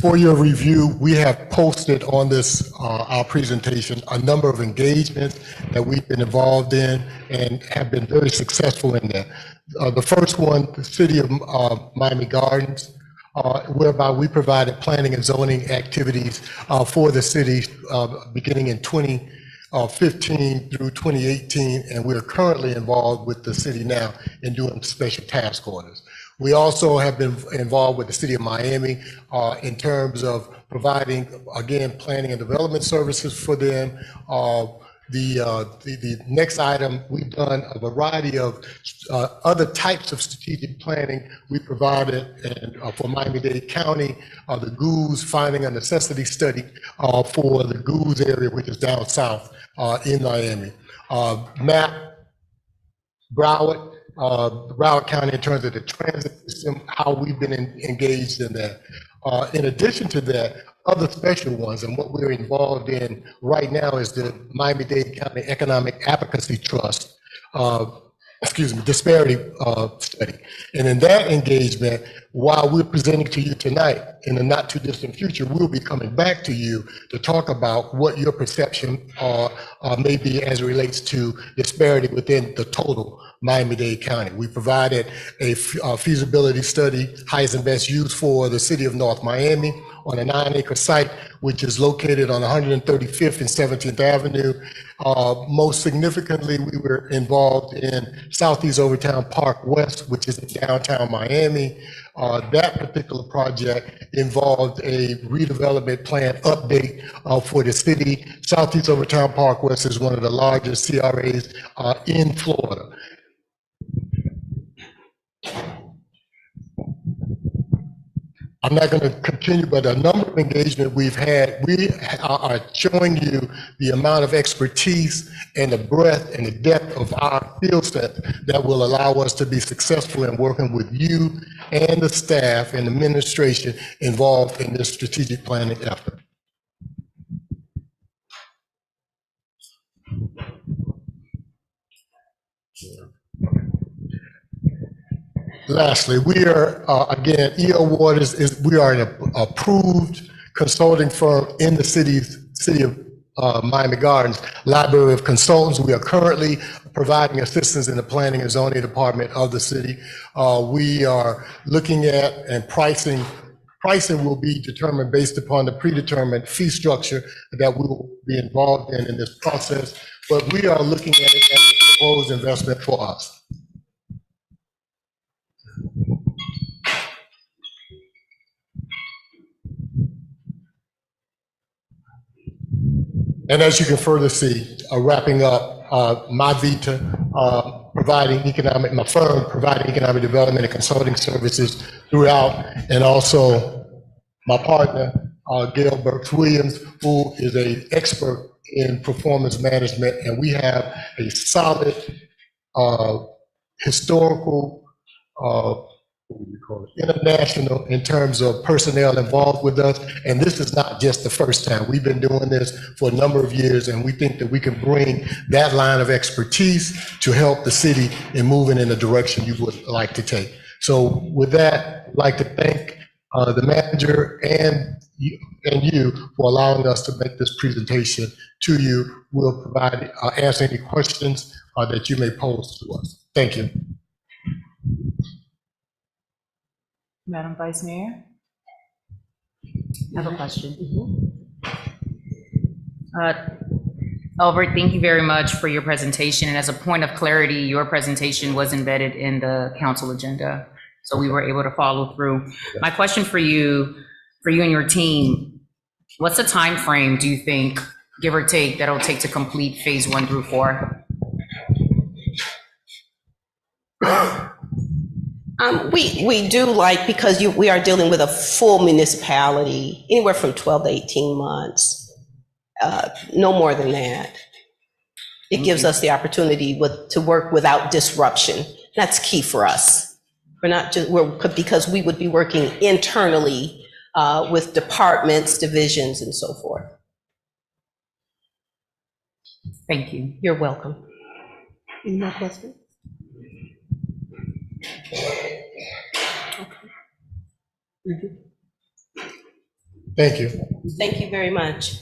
For your review, we have posted on this, our presentation, a number of engagements that we've been involved in and have been very successful in that. The first one, the City of Miami Gardens, whereby we provided planning and zoning activities for the city beginning in 2015 through 2018, and we're currently involved with the city now in doing special task orders. We also have been involved with the City of Miami in terms of providing, again, planning and development services for them. The next item, we've done a variety of other types of strategic planning. We provided for Miami-Dade County, the GOOS, finding a necessity study for the GOOS area, which is down south in Miami. MAP, Broward County in terms of the transit system, how we've been engaged in that. In addition to that, other special ones, and what we're involved in right now is the Miami-Dade County Economic Advocacy Trust, disparity study. And in that engagement, while we're presenting to you tonight, in the not too distant future, we'll be coming back to you to talk about what your perception may be as it relates to disparity within the total Miami-Dade County. We provided a feasibility study, highest and best use for the city of North Miami on a 9-acre site, which is located on 135th and 17th Avenue. Most significantly, we were involved in Southeast Overtown Park West, which is in downtown Miami. That particular project involved a redevelopment plan update for the city. Southeast Overtown Park West is one of the largest CRAs in Florida. I'm not going to continue, but a number of engagement we've had, we are showing you the amount of expertise and the breadth and the depth of our field set that will allow us to be successful in working with you and the staff and administration involved in this strategic planning effort. Lastly, we are, again, E.O. Waters we are an approved consulting firm in the city of Miami Gardens Library of Consultants. We are currently providing assistance in the planning and zoning department of the city. We are looking at and pricing will be determined based upon the predetermined fee structure that we will be involved in this process, but we are looking at it as a proposed investment for us. And as you can further see, wrapping up, my firm providing economic development and consulting services throughout, and also my partner, Gail Burks-Williams, who is an expert in performance management, and we have a solid historical, international in terms of personnel involved with us. And this is not just the first time. We've been doing this for a number of years, and we think that we can bring that line of expertise to help the city in moving in the direction you would like to take. So with that, I'd like to thank the manager and you for allowing us to make this presentation to you. We'll provide, answer any questions that you may pose to us. Thank you. Madam Vice Mayor? I have a question. Albert, thank you very much for your presentation. And as a point of clarity, your presentation was embedded in the council agenda, so we were able to follow through. My question for you and your team, what's the time frame do you think, give or take, that'll take to complete phase 1 through 4? We do like, because we are dealing with a full municipality, anywhere from 12 to 18 months. No more than that. It gives us the opportunity to work without disruption. That's key for us. Because we would be working internally with departments, divisions, and so forth. Thank you. You're welcome. Any more questions? Thank you. Thank you very much.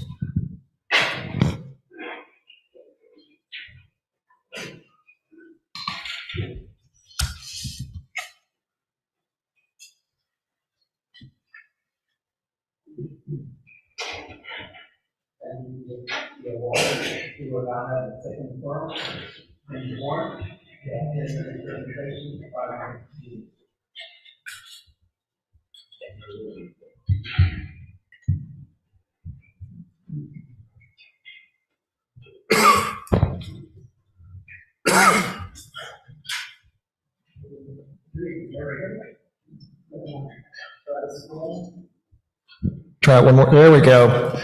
Try it one more. There we go.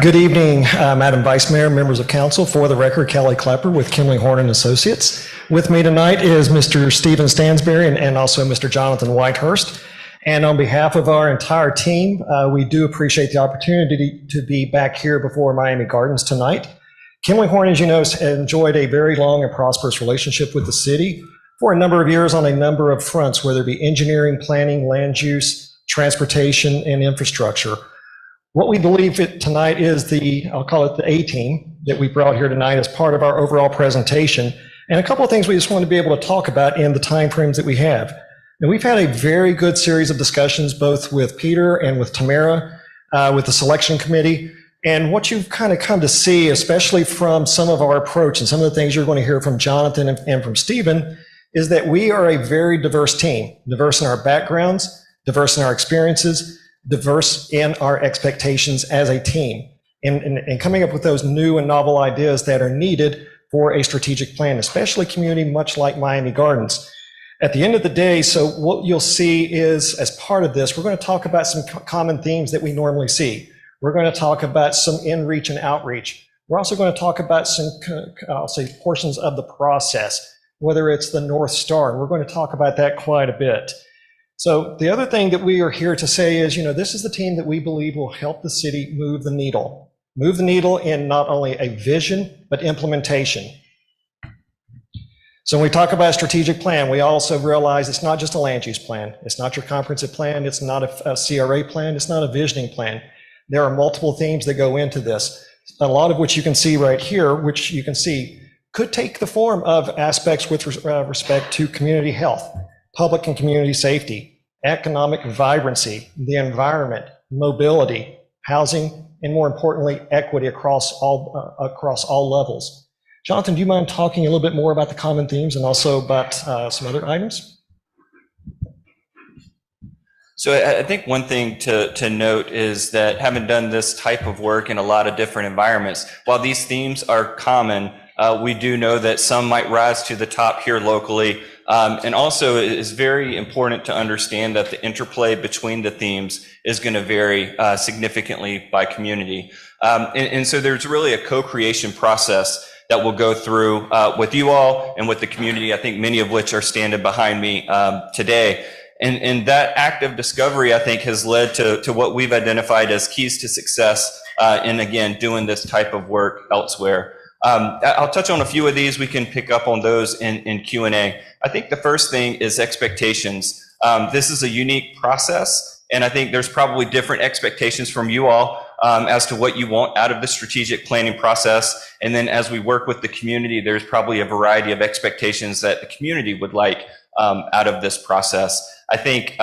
Good evening, Madam Vice Mayor, members of council. For the record, Kelly Klepper with Kimley Horn and Associates. With me tonight is Mr. Stephen Stansberry and also Mr. Jonathan Whitehurst. And on behalf of our entire team, we do appreciate the opportunity to be back here before Miami Gardens tonight. Kimley Horn, as you know, has enjoyed a very long and prosperous relationship with the city for a number of years on a number of fronts, whether it be engineering, planning, land use, transportation, and infrastructure. What we believe tonight is I'll call it the A-team that we brought here tonight as part of our overall presentation. And a couple of things we just want to be able to talk about in the timeframes that we have. And we've had a very good series of discussions, both with Peter and with Tamara, with the selection committee. And what you've kind of come to see, especially from some of our approach and some of the things you're going to hear from Jonathan and from Stephen, is that we are a very diverse team, diverse in our backgrounds, diverse in our experiences, diverse in our expectations as a team, and coming up with those new and novel ideas that are needed for a strategic plan, especially community much like Miami Gardens. At the end of the day, so what you'll see is, as part of this, we're going to talk about some common themes that we normally see. We're going to talk about some in-reach and outreach. We're also going to talk about some, I'll say, portions of the process, whether it's the North Star, and we're going to talk about that quite a bit. So the other thing that we are here to say is, this is the team that we believe will help the city move the needle in not only a vision, but implementation. So when we talk about a strategic plan, we also realize it's not just a land use plan. It's not your comprehensive plan. It's not a CRA plan. It's not a visioning plan. There are multiple themes that go into this. A lot of which you can see right here, which you can see could take the form of aspects with respect to community health, public and community safety, economic vibrancy, the environment, mobility, housing, and more importantly, equity across all levels. Jonathan, do you mind talking a little bit more about the common themes and also about some other items? So I think one thing to note is that having done this type of work in a lot of different environments, while these themes are common, we do know that some might rise to the top here locally. And also it is very important to understand that the interplay between the themes is going to vary significantly by community. And so there's really a co-creation process that we'll go through with you all and with the community, I think many of which are standing behind me today. And that active discovery, I think, has led to what we've identified as keys to success in, again, doing this type of work elsewhere. I'll touch on a few of these. We can pick up on those in Q&A. I think the first thing is expectations. This is a unique process, and I think there's probably different expectations from you all as to what you want out of the strategic planning process. And then as we work with the community, there's probably a variety of expectations that the community would like out of this process. I think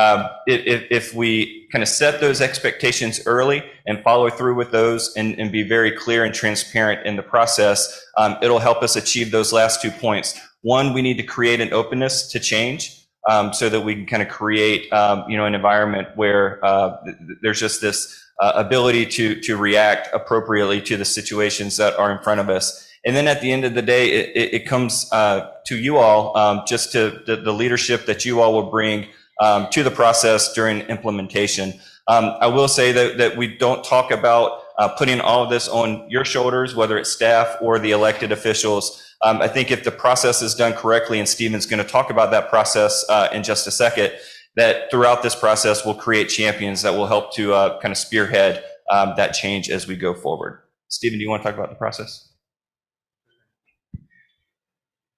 if we kind of set those expectations early and follow through with those and be very clear and transparent in the process, it'll help us achieve those last 2 points. One, we need to create an openness to change so that we can kind of create an environment where there's just this ability to react appropriately to the situations that are in front of us. And then at the end of the day, it comes to you all, just to the leadership that you all will bring to the process during implementation. I will say that we don't talk about putting all of this on your shoulders, whether it's staff or the elected officials. I think if the process is done correctly, and Stephen's going to talk about that process in just a second, that throughout this process we'll create champions that will help to kind of spearhead that change as we go forward. Stephen, do you want to talk about the process?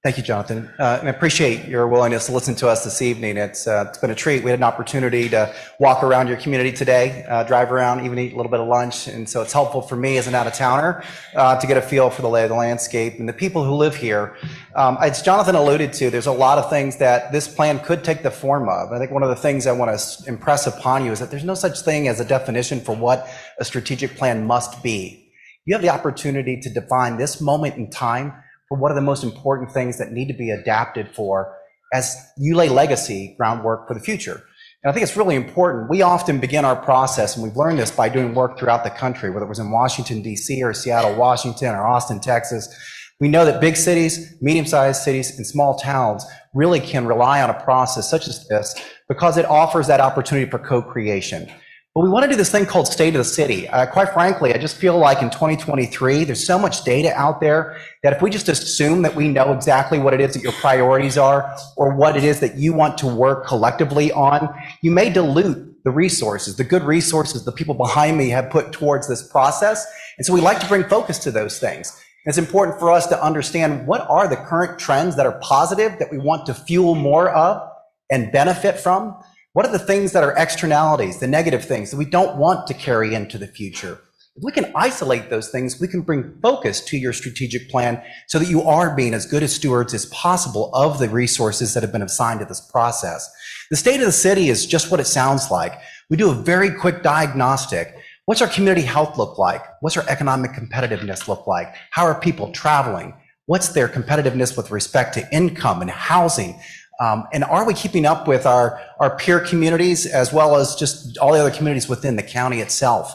Thank you, Jonathan. And I appreciate your willingness to listen to us this evening. It's been a treat. We had an opportunity to walk around your community today, drive around, even eat a little bit of lunch. And so it's helpful for me as an out-of-towner to get a feel for the lay of the landscape and the people who live here. As Jonathan alluded to, there's a lot of things that this plan could take the form of. I think one of the things I want to impress upon you is that there's no such thing as a definition for what a strategic plan must be. You have the opportunity to define this moment in time for what are the most important things that need to be adapted for as you lay legacy groundwork for the future. And I think it's really important. We often begin our process, and we've learned this by doing work throughout the country, whether it was in Washington, D.C., or Seattle, Washington, or Austin, Texas. We know that big cities, medium-sized cities, and small towns really can rely on a process such as this because it offers that opportunity for co-creation. But we want to do this thing called State of the City. Quite frankly, I just feel like in 2023, there's so much data out there that if we just assume that we know exactly what it is that your priorities are or what it is that you want to work collectively on, you may dilute the resources, the good resources the people behind me have put towards this process. And so we like to bring focus to those things. And it's important for us to understand what are the current trends that are positive that we want to fuel more of and benefit from. What are the things that are externalities, the negative things that we don't want to carry into the future? If we can isolate those things, we can bring focus to your strategic plan so that you are being as good as stewards as possible of the resources that have been assigned to this process. The State of the City is just what it sounds like. We do a very quick diagnostic. What's our community health look like? What's our economic competitiveness look like? How are people traveling? What's their competitiveness with respect to income and housing? And are we keeping up with our peer communities as well as just all the other communities within the county itself?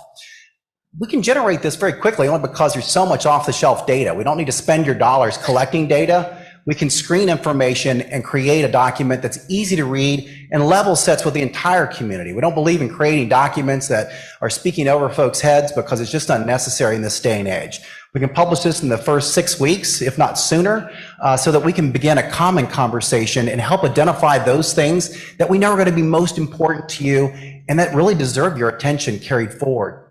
We can generate this very quickly only because there's so much off-the-shelf data. We don't need to spend your dollars collecting data. We can screen information and create a document that's easy to read and level sets with the entire community. We don't believe in creating documents that are speaking over folks' heads because it's just unnecessary in this day and age. We can publish this in the first 6 weeks, if not sooner, so that we can begin a common conversation and help identify those things that we know are going to be most important to you and that really deserve your attention carried forward.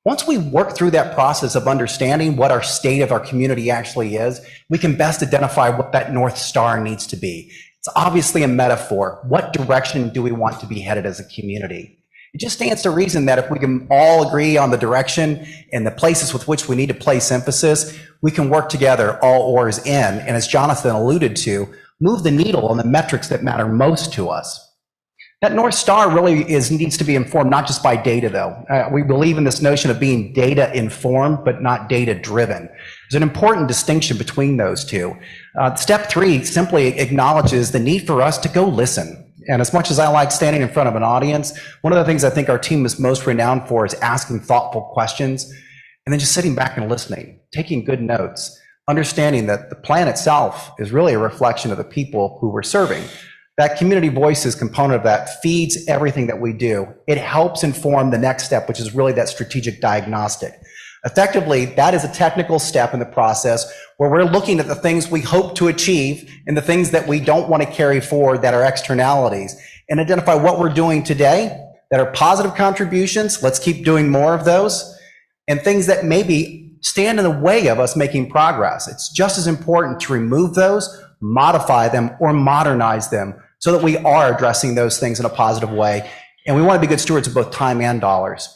Once we work through that process of understanding what our state of our community actually is, we can best identify what that North Star needs to be. It's obviously a metaphor. What direction do we want to be headed as a community? It just stands to reason that if we can all agree on the direction and the places with which we need to place emphasis, we can work together, all oars in, and as Jonathan alluded to, move the needle on the metrics that matter most to us. That North Star really needs to be informed not just by data, though. We believe in this notion of being data informed, but not data driven. There's an important distinction between those two. Step 3 simply acknowledges the need for us to go listen. And as much as I like standing in front of an audience, one of the things I think our team is most renowned for is asking thoughtful questions and then just sitting back and listening, taking good notes, understanding that the plan itself is really a reflection of the people who we're serving. That community voices component of that feeds everything that we do. It helps inform the next step, which is really that strategic diagnostic. Effectively, that is a technical step in the process where we're looking at the things we hope to achieve and the things that we don't want to carry forward that are externalities and identify what we're doing today that are positive contributions. Let's keep doing more of those, and things that maybe stand in the way of us making progress. It's just as important to remove those, modify them, or modernize them so that we are addressing those things in a positive way. And we want to be good stewards of both time and dollars.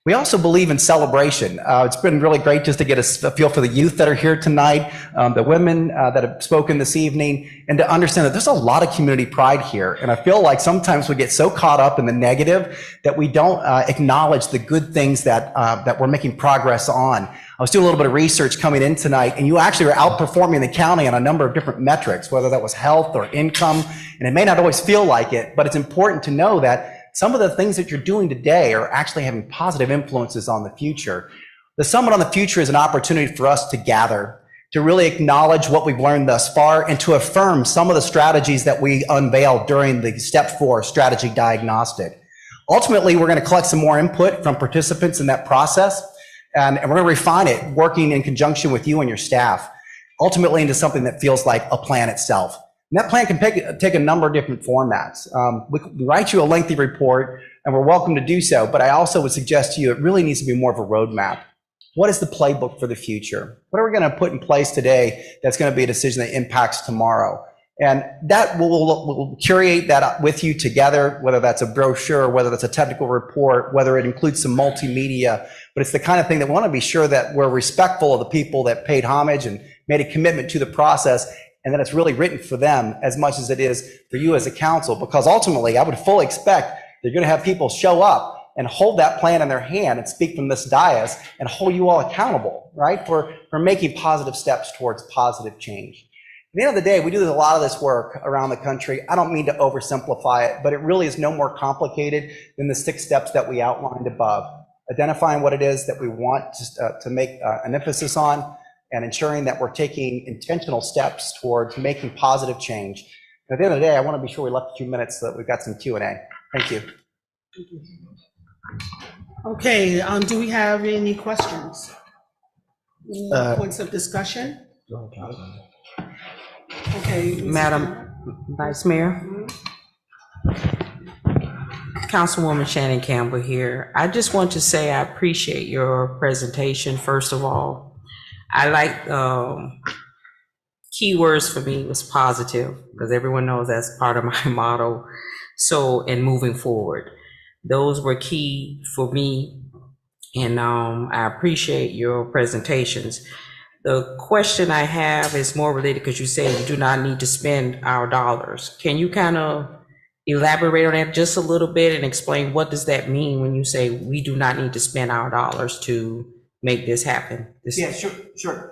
We also believe in celebration. It's been really great just to get a feel for the youth that are here tonight, the women that have spoken this evening, and to understand that there's a lot of community pride here. And I feel like sometimes we get so caught up in the negative that we don't acknowledge the good things that we're making progress on. I was doing a little bit of research coming in tonight, and you actually were outperforming the county on a number of different metrics, whether that was health or income. And it may not always feel like it, but it's important to know that some of the things that you're doing today are actually having positive influences on the future. The Summit on the Future is an opportunity for us to gather, to really acknowledge what we've learned thus far, and to affirm some of the strategies that we unveiled during the Step 4 strategy diagnostic. Ultimately, we're going to collect some more input from participants in that process, and we're going to refine it, working in conjunction with you and your staff, ultimately into something that feels like a plan itself. And that plan can take a number of different formats. We can write you a lengthy report, and we're welcome to do so, but I also would suggest to you it really needs to be more of a roadmap. What is the playbook for the future? What are we going to put in place today that's going to be a decision that impacts tomorrow? And that we'll curate that with you together, whether that's a brochure, whether that's a technical report, whether it includes some multimedia, but it's the kind of thing that we want to be sure that we're respectful of the people that paid homage and made a commitment to the process, and that it's really written for them as much as it is for you as a council, because ultimately I would fully expect they're going to have people show up and hold that plan in their hand and speak from this dais and hold you all accountable, right, for making positive steps towards positive change. At the end of the day, we do a lot of this work around the country. I don't mean to oversimplify it, but it really is no more complicated than the 6 steps that we outlined above. Identifying what it is that we want to make an emphasis on, and ensuring that we're taking intentional steps towards making positive change. And at the end of the day, I want to be sure we left a few minutes so that we've got some Q&A. Thank you. Okay, do we have any questions? Any points of discussion? Okay. Madam Vice Mayor. Councilwoman Shannon Campbell here. I just want to say I appreciate your presentation, first of all. I like keywords for me was positive, because everyone knows that's part of my motto. So, and moving forward, those were key for me, and I appreciate your presentations. The question I have is more related, because you say you do not need to spend our dollars. Can you kind of elaborate on that just a little bit and explain what does that mean when you say we do not need to spend our dollars to make this happen? Yeah, sure.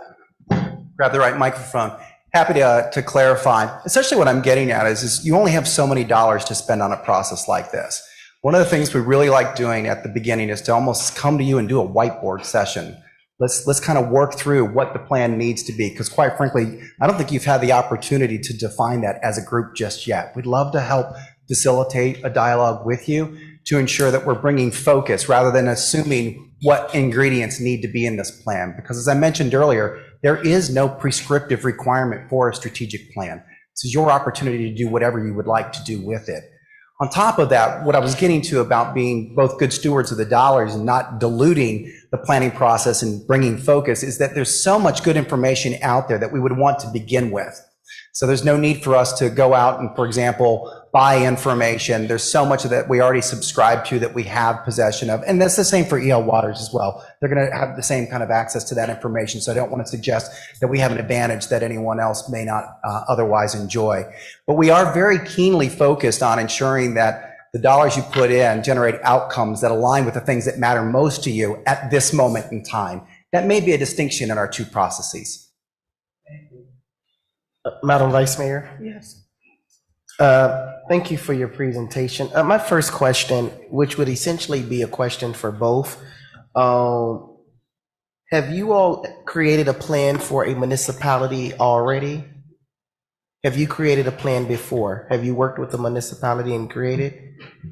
Grab the right microphone. Happy to clarify. Essentially what I'm getting at is you only have so many dollars to spend on a process like this. One of the things we really like doing at the beginning is to almost come to you and do a whiteboard session. Let's kind of work through what the plan needs to be, because quite frankly, I don't think you've had the opportunity to define that as a group just yet. We'd love to help facilitate a dialogue with you to ensure that we're bringing focus rather than assuming what ingredients need to be in this plan. Because as I mentioned earlier, there is no prescriptive requirement for a strategic plan. This is your opportunity to do whatever you would like to do with it. On top of that, what I was getting to about being both good stewards of the dollars and not diluting the planning process and bringing focus is that there's so much good information out there that we would want to begin with. So there's no need for us to go out and, for example, buy information. There's so much of that we already subscribe to that we have possession of. And that's the same for EL Waters as well. They're going to have the same kind of access to that information. So I don't want to suggest that we have an advantage that anyone else may not otherwise enjoy. But we are very keenly focused on ensuring that the dollars you put in generate outcomes that align with the things that matter most to you at this moment in time. That may be a distinction in our two processes. Madam Vice Mayor? Yes. Thank you for your presentation. My first question, which would essentially be a question for both, have you all created a plan for a municipality already? Have you created a plan before? Have you worked with the municipality and created?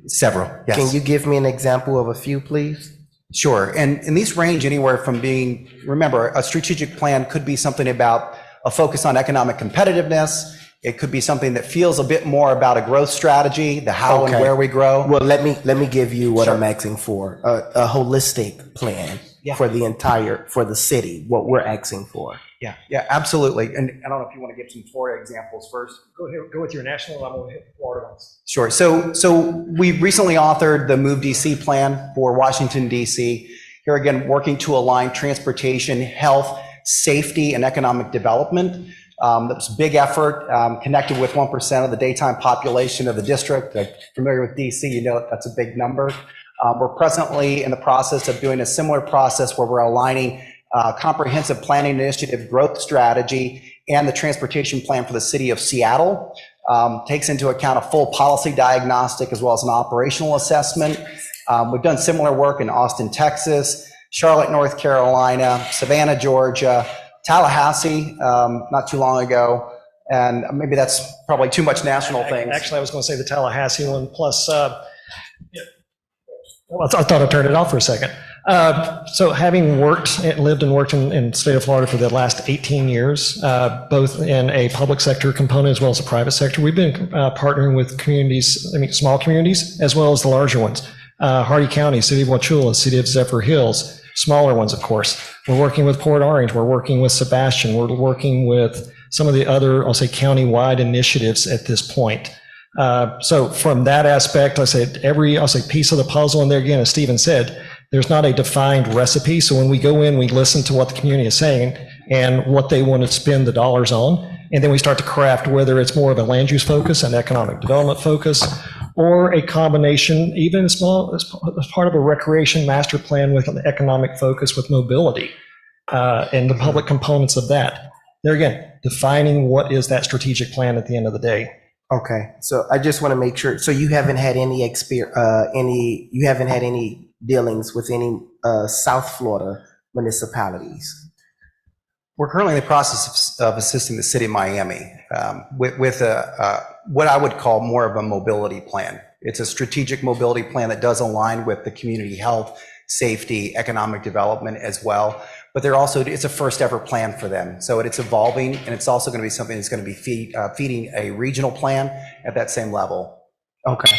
Several, yes. Can you give me an example of a few, please? Sure, and these range anywhere from being, remember, a strategic plan could be something about a focus on economic competitiveness. It could be something that feels a bit more about a growth strategy, the how and where we grow. Well, let me give you what I'm asking for, a holistic plan for the for the city, what we're asking for. Yeah, absolutely. And I don't know if you want to give some Florida examples first. Go ahead, go with your national, and I'm going to hit the Florida ones. Sure. So we recently authored the Move DC plan for Washington, DC. Here again, working to align transportation, health, safety, and economic development. That was a big effort, connected with 1% of the daytime population of the district. If you're familiar with DC, you know that's a big number. We're presently in the process of doing a similar process where we're aligning comprehensive planning initiative growth strategy and the transportation plan for the city of Seattle. Takes into account a full policy diagnostic as well as an operational assessment. We've done similar work in Austin, Texas, Charlotte, North Carolina, Savannah, Georgia, Tallahassee, not too long ago. And maybe that's probably too much national things. Actually, I was going to say the Tallahassee one, plus, well, I thought I turned it off for a second. So having lived and worked in the state of Florida for the last 18 years, both in a public sector component as well as a private sector, we've been partnering with communities, small communities, as well as the larger ones. Hardy County, City of Wauchula, City of Zephyr Hills, smaller ones, of course. We're working with Port Orange. We're working with Sebastian. We're working with some of the other, I'll say, county-wide initiatives at this point. So from that aspect, I'll say piece of the puzzle. And there again, as Stephen said, there's not a defined recipe. So when we go in, we listen to what the community is saying and what they want to spend the dollars on. And then we start to craft whether it's more of a land use focus, an economic development focus, or a combination, even as part of a recreation master plan with an economic focus with mobility and the public components of that. There again, defining what is that strategic plan at the end of the day. Okay, so I just want to make sure. So you haven't had any you haven't had any dealings with any South Florida municipalities? We're currently in the process of assisting the city of Miami with what I would call more of a mobility plan. It's a strategic mobility plan that does align with the community health, safety, economic development as well. But it's a first ever plan for them. So it's evolving, and it's also going to be something that's going to be feeding a regional plan at that same level. Okay.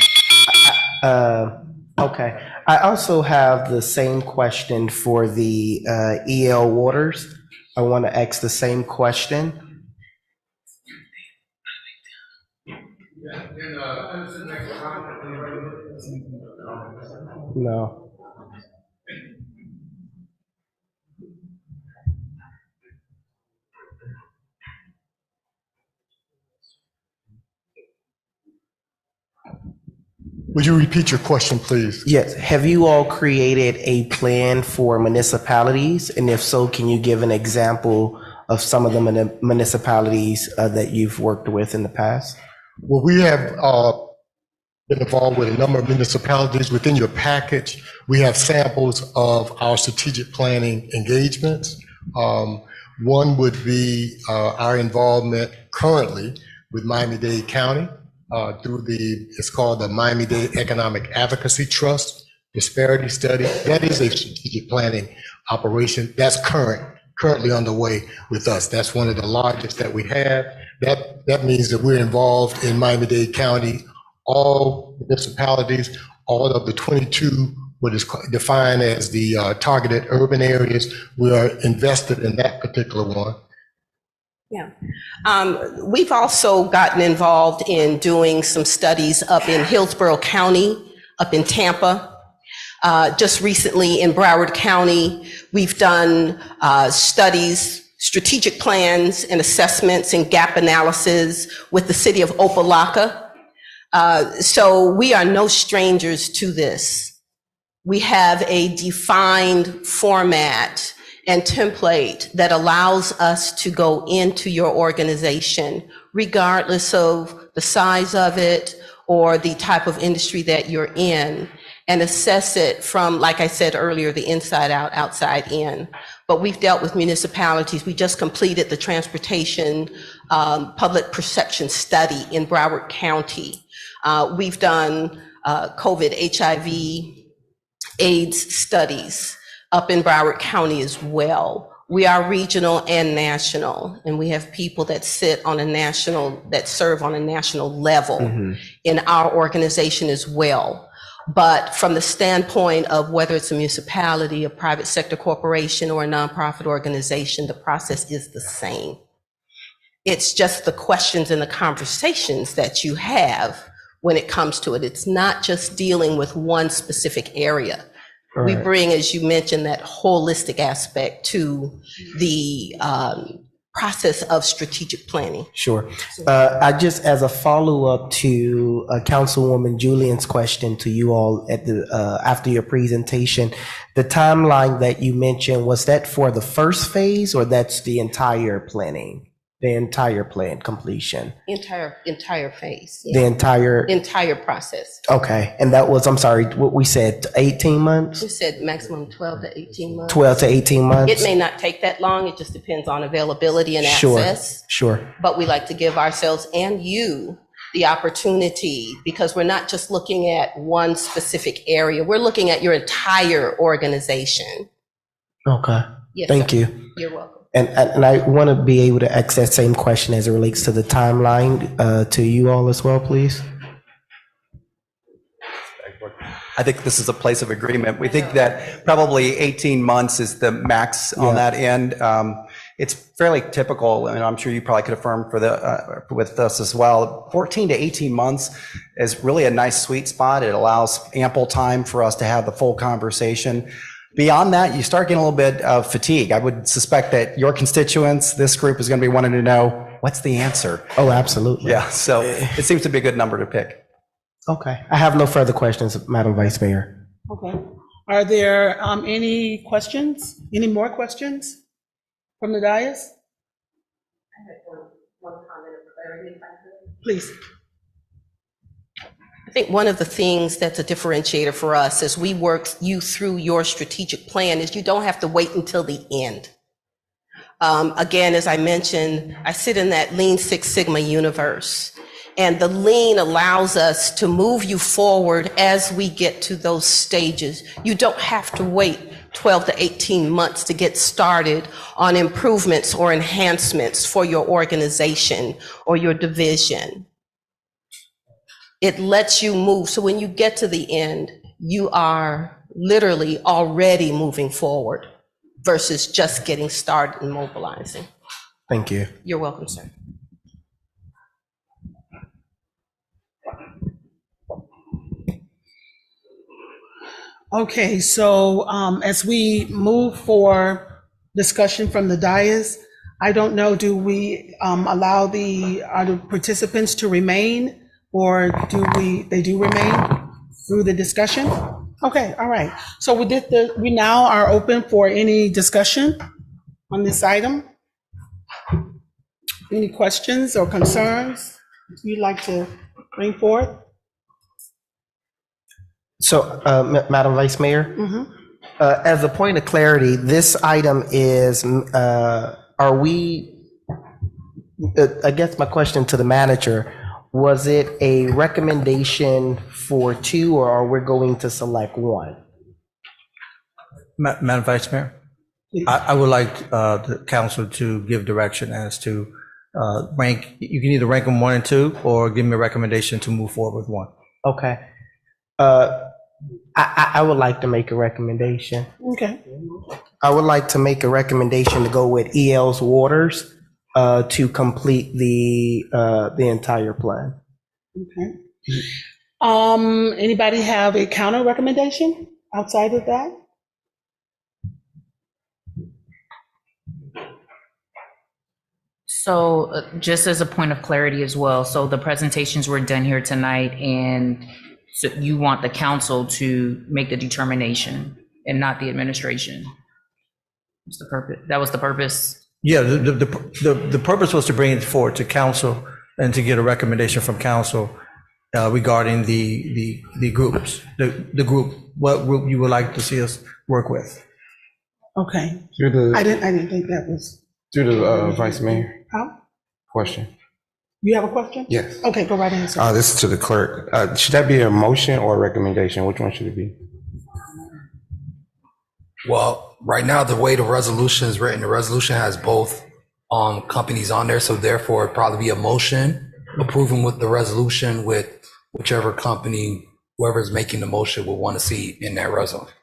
Okay. I also have the same question for the EL Waters. I want to ask the same question. No. Would you repeat your question, please? Yes. Have you all created a plan for municipalities? And if so, can you give an example of some of the municipalities that you've worked with in the past? Well, we have been involved with a number of municipalities. Within your package, we have samples of our strategic planning engagements. One would be our involvement currently with Miami-Dade County. Through it's called the Miami-Dade Economic Advocacy Trust Disparity Study. That is a strategic planning operation that's currently underway with us. That's one of the largest that we have. That means that we're involved in Miami-Dade County, all municipalities, all of the 22, what is defined as the targeted urban areas. We are invested in that particular one. Yeah. We've also gotten involved in doing some studies up in Hillsborough County, up in Tampa. Just recently in Broward County, we've done studies, strategic plans and assessments and gap analysis with the city of Opa-locka. So we are no strangers to this. We have a defined format and template that allows us to go into your organization, regardless of the size of it or the type of industry that you're in, and assess it from, like I said earlier, the inside out, outside in. But we've dealt with municipalities. We just completed the transportation public perception study in Broward County. We've done COVID, HIV, AIDS studies up in Broward County as well. We are regional and national, and we have people that serve on a national level in our organization as well. But from the standpoint of whether it's a municipality, a private sector corporation, or a nonprofit organization, the process is the same. It's just the questions and the conversations that you have when it comes to it. It's not just dealing with one specific area. We Right. bring, as you mentioned, that holistic aspect to the process of strategic planning. Sure. I just, as a follow-up to Councilwoman Julian's question to you all at the, after your presentation, the timeline that you mentioned, was that for the first phase or that's the entire planning? The entire plan completion? Entire phase. The Entire process. Okay. And that was, I'm sorry, what we said, 18 months? We said maximum 12 to 18 months. 12 to 18 months? It may not take that long. It just depends on availability and Sure, access. sure. But we like to give ourselves and you the opportunity, because we're not just looking at one specific area. We're looking at your entire organization. Okay. Yes, Thank sir. you. You're welcome. And I want to be able to ask that same question as it relates to the timeline to you all as well, please. I think this is a place of agreement. We think that probably 18 months is the max on that end. It's fairly typical, and I'm sure you probably could affirm for the with us as well. 14 to 18 months is really a nice sweet spot. It allows ample time for us to have the full conversation. Beyond that, you start getting a little bit of fatigue. I would suspect that your constituents, this group, is going to be wanting to know, what's the answer? Oh, absolutely. Yeah, so it seems to be a good number to pick. Okay. I have no further questions, Madam Vice Mayor. Okay. Are there any questions? Any more questions from the dais? Please. I think one of the things that's a differentiator for us as we work you through your strategic plan is you don't have to wait until the end. Again, as I mentioned, I sit in that Lean Six Sigma universe, and the Lean allows us to move you forward as we get to those stages. You don't have to wait 12 to 18 months to get started on improvements or enhancements for your organization or your division. It lets you move. So when you get to the end, you are literally already moving forward versus just getting started and mobilizing. Thank you. You're welcome, sir. Okay, so as we move for discussion from the dais, I don't know, do we allow the other participants to remain? Or they do remain through the discussion? Okay, all right. So we now are open for any discussion on this item. Any questions or concerns you'd like to bring forth? So, Madam Vice Mayor, Mhm. as a point of clarity, this item is, are we, I guess my question to the manager, was it a recommendation for two, or are we going to select one? Madam Vice Mayor, I would like the council to give direction as to rank, you can either rank them 1 and 2, or give me a recommendation to move forward with 1. Okay. I would like to make a recommendation. Okay. I would like to make a recommendation to go with EL's Waters to complete the entire plan. Okay. Anybody have a counter recommendation outside of that? So just as a point of clarity as well, so the presentations were done here tonight, and so you want the council to make the determination and not the administration? What's the purpose? That was the purpose? Yeah, the purpose was to bring it forward to council and to get a recommendation from council regarding the groups, the group, what group you would like to see us work with. Okay. Through I the, didn't think that was. through the Vice Mayor, How? question. You have a question? Yes. Okay, go right ahead, sir. This is to the clerk. Should that be a motion or a recommendation? Which one should it be? Well, right now, the way the resolution is written, the resolution has both companies on there, so therefore it'd probably be a motion approving with the resolution with whichever company whoever's making the motion will want to see in that resolution.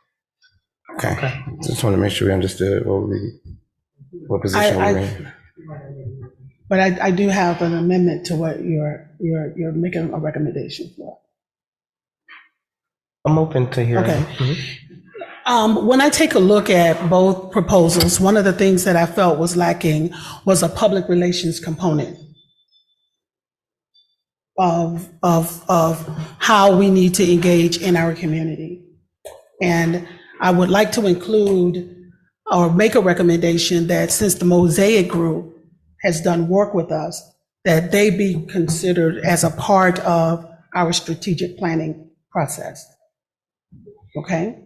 Okay. Just want to make sure we understood what position we're in. But I do have an amendment to what you're making a recommendation for. I'm open to hearing. Okay. When I take a look at both proposals, one of the things that I felt was lacking was a public relations component of how we need to engage in our community. And I would like to include or make a recommendation that since the Mosaic Group has done work with us, that they be considered as a part of our strategic planning process. Okay?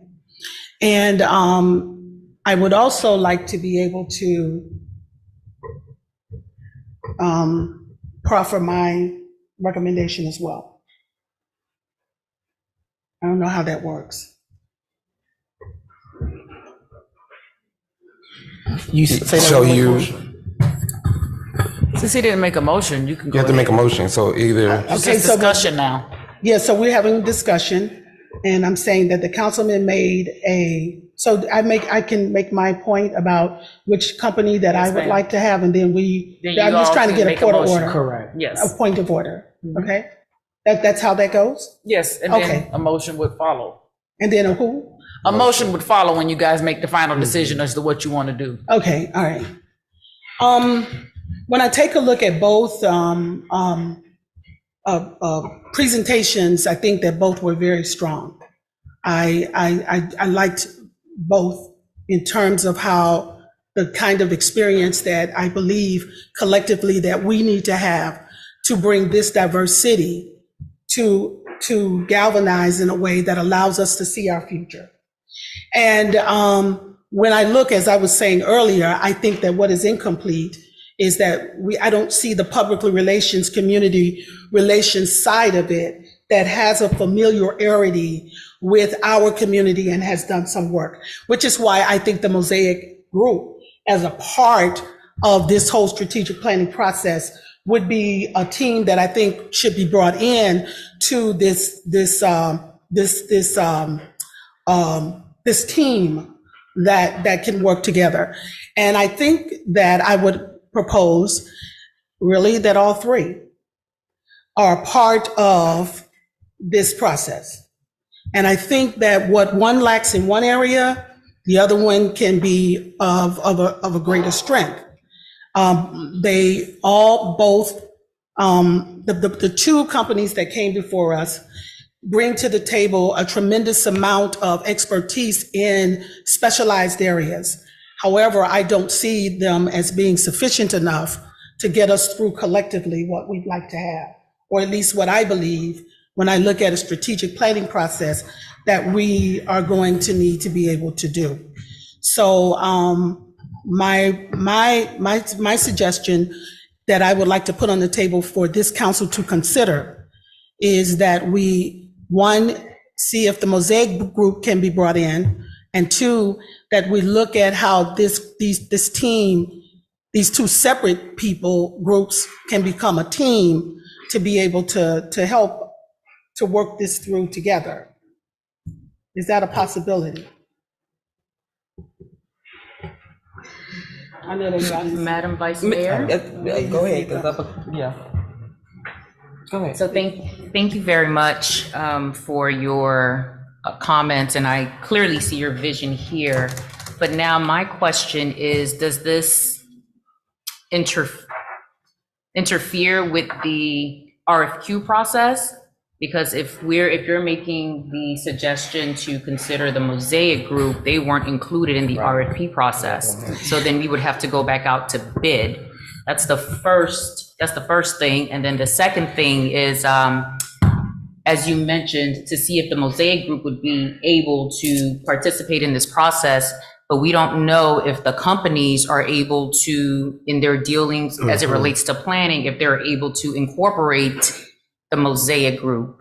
And I would also like to be able to proffer my recommendation as well. I don't know how that works. You say that So with you, motion? Since he didn't make a motion, you can you go have to ahead. make a motion, so either, It's Okay, just so- discussion now. Yeah, so we're having discussion, and I'm saying that the councilman so I can make my point about which company that I Yes, would ma'am. like to have, and then Then you I'm just all trying to can get a make point of motion. order. Correct. Yes. A point of order, okay? That's how that goes? Yes, and Okay. then a motion would follow. And then a who? A motion would follow when you guys make the final decision as to what you want to do. Okay, all right. When I take a look at both presentations, I think that both were very strong. I liked both in terms of how the kind of experience that I believe collectively that we need to have to bring this diverse city to galvanize in a way that allows us to see our future. And when I look, as I was saying earlier, I think that what is incomplete is that I don't see the public relations, community relations side of it that has a familiarity with our community and has done some work, which is why I think the Mosaic Group, as a part of this whole strategic planning process, would be a team that I think should be brought in to this team that can work together. And I think that I would propose really that all three are part of this process. And I think that what one lacks in one area, the other one can be of a greater strength. They all both, the two companies that came before us bring to the table a tremendous amount of expertise in specialized areas. However, I don't see them as being sufficient enough to get us through collectively what we'd like to have, or at least what I believe when I look at a strategic planning process that we are going to need to be able to do. So my suggestion that I would like to put on the table for this council to consider is that we, one, see if the Mosaic Group can be brought in, and two, that we look at how this team, these two separate groups can become a team to be able to help to work this through together. Is that a possibility? I know they got it. Madam Vice Mayor? Go ahead, 'cause yeah. Go ahead. So thank you very much for your comments, and I clearly see your vision here. But now my question is, does this interfere with the RFQ process? Because if you're making the suggestion to consider the Mosaic Group, they weren't included in the RFP process. So then we would have to go back out to bid. That's the first thing. And then the second thing is, as you mentioned, to see if the Mosaic Group would be able to participate in this process, but we don't know if the companies are able to, in their dealings as it relates to planning, if they're able to incorporate the Mosaic Group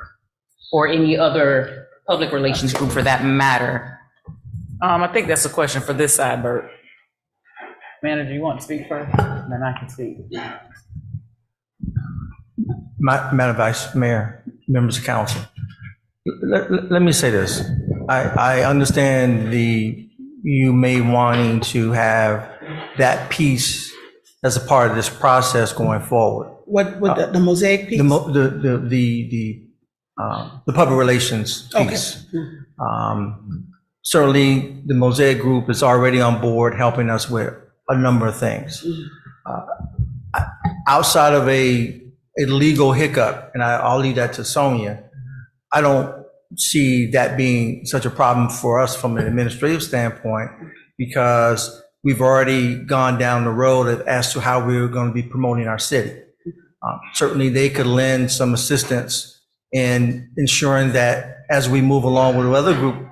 or any other public relations group for that matter. I think that's a question for this side, Bert. Manager, you want to speak first? Then I can speak. Madam Vice Mayor, members of council, Let me say this. I understand you may wanting to have that piece as a part of this process going forward. What, the mosaic piece? The public relations piece. Certainly, the Mosaic Group is already on board helping us with a number of things. Outside of a legal hiccup, and I'll leave that to Sonia, I don't see that being such a problem for us from an administrative standpoint, because we've already gone down the road as to how we're going to be promoting our city. Certainly, they could lend some assistance in ensuring that as we move along with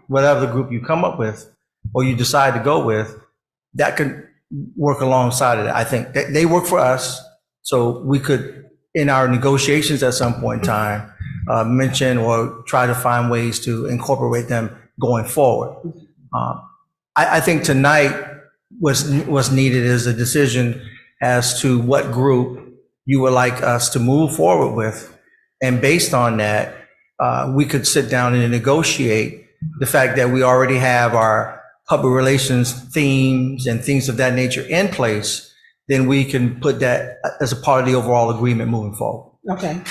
whatever group you come up with or you decide to go with, that could work alongside of it. I think they work for us, so we could, in our negotiations at some point in time, mention or try to find ways to incorporate them going forward. I think tonight what's needed is a decision as to what group you would like us to move forward with. And based on that, we could sit down and negotiate the fact that we already have our public relations themes and things of that nature in place. Then we can put that as a part of the overall agreement moving forward. Okay.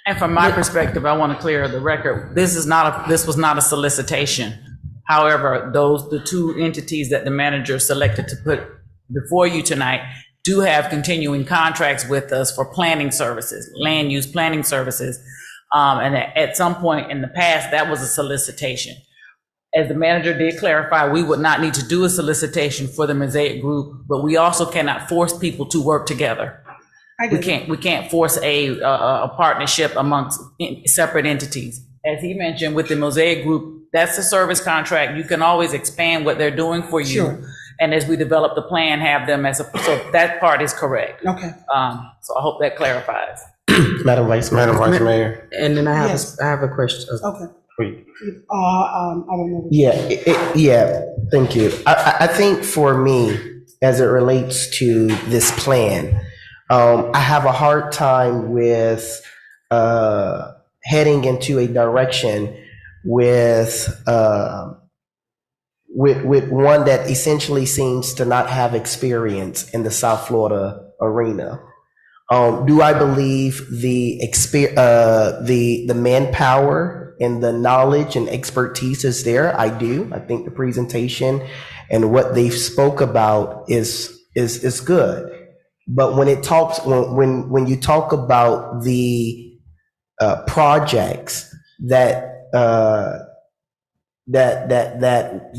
And from my perspective, I want to clear the record. This was not a solicitation. However, the two entities that the manager selected to put before you tonight do have continuing contracts with us for planning services, land use planning services. And at some point in the past, that was a solicitation. As the manager did clarify, we would not need to do a solicitation for the Mosaic Group, but we also cannot force people to work together. We can't force a partnership amongst separate entities. As he mentioned, with the Mosaic Group, that's a service contract. You can always expand what they're doing for you. Sure. And as we develop the plan, have them so that part is correct. Okay. So I hope that clarifies. Madam Vice Mayor. Madam Vice Mayor. And then I Yes. have a question. Okay. Wait. I don't know. Yeah, thank you. I think for me, as it relates to this plan, I have a hard time with heading into a direction with one that essentially seems to not have experience in the South Florida arena. Do I believe the manpower and the knowledge and expertise is there? I do. I think the presentation and what they spoke about is good. But when when you talk about the projects that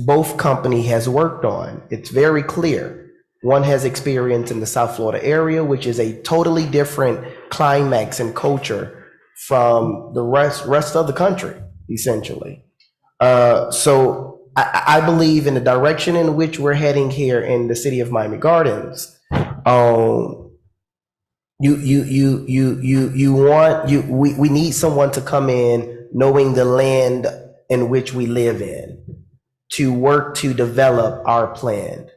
both company has worked on, it's very clear. One has experience in the South Florida area, which is a totally different climax and culture from the rest of the country, essentially. So I believe in the direction in which we're heading here in the city of Miami Gardens. We need someone to come in knowing the land in which we live in to work to develop our plan.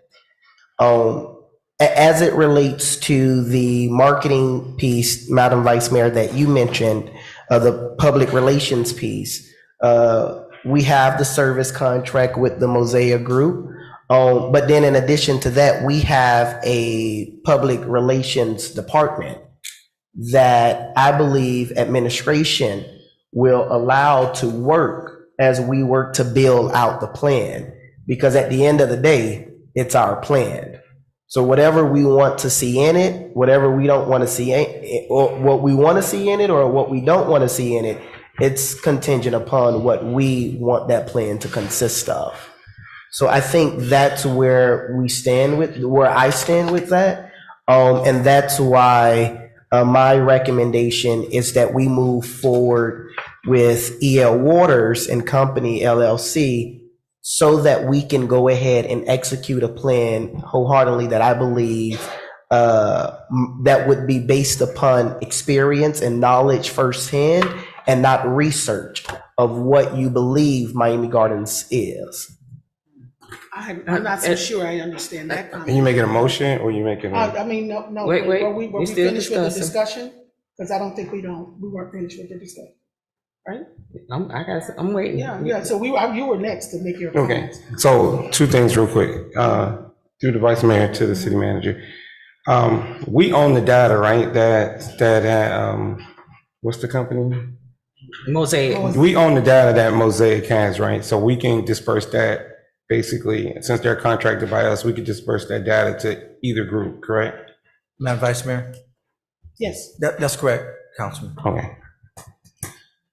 As it relates to the marketing piece, Madam Vice Mayor, that you mentioned, the public relations piece, we have the service contract with the Mosaic Group. But then in addition to that, we have a public relations department that I believe administration will allow to work as we work to build out the plan. Because at the end of the day, it's our plan. So whatever we want to see in it, whatever we don't want to see in it, or what we want to see in it, or what we don't want to see in it, it's contingent upon what we want that plan to consist of. So I think that's where I stand with that. And that's why my recommendation is that we move forward with EL Waters and Company LLC so that we can go ahead and execute a plan wholeheartedly that I believe that would be based upon experience and knowledge firsthand and not research of what you believe Miami Gardens is. I'm not so sure I understand that comment. Are you making a motion or you making? I mean, no. Wait, Were we we still finished with the discussing. discussion? Because I don't think we weren't finished with the discussion. right? I'm waiting. Yeah, so you were next to make your Okay, comments. so two things real quick, through the vice mayor to the city manager. We own the data, right? What's the company? Mosaic. We own the data that Mosaic has, right? So we can disperse that basically, since they're contracted by us, we could disperse that data to either group, correct? Madam Vice Mayor? Yes. That's correct, Councilman. Okay.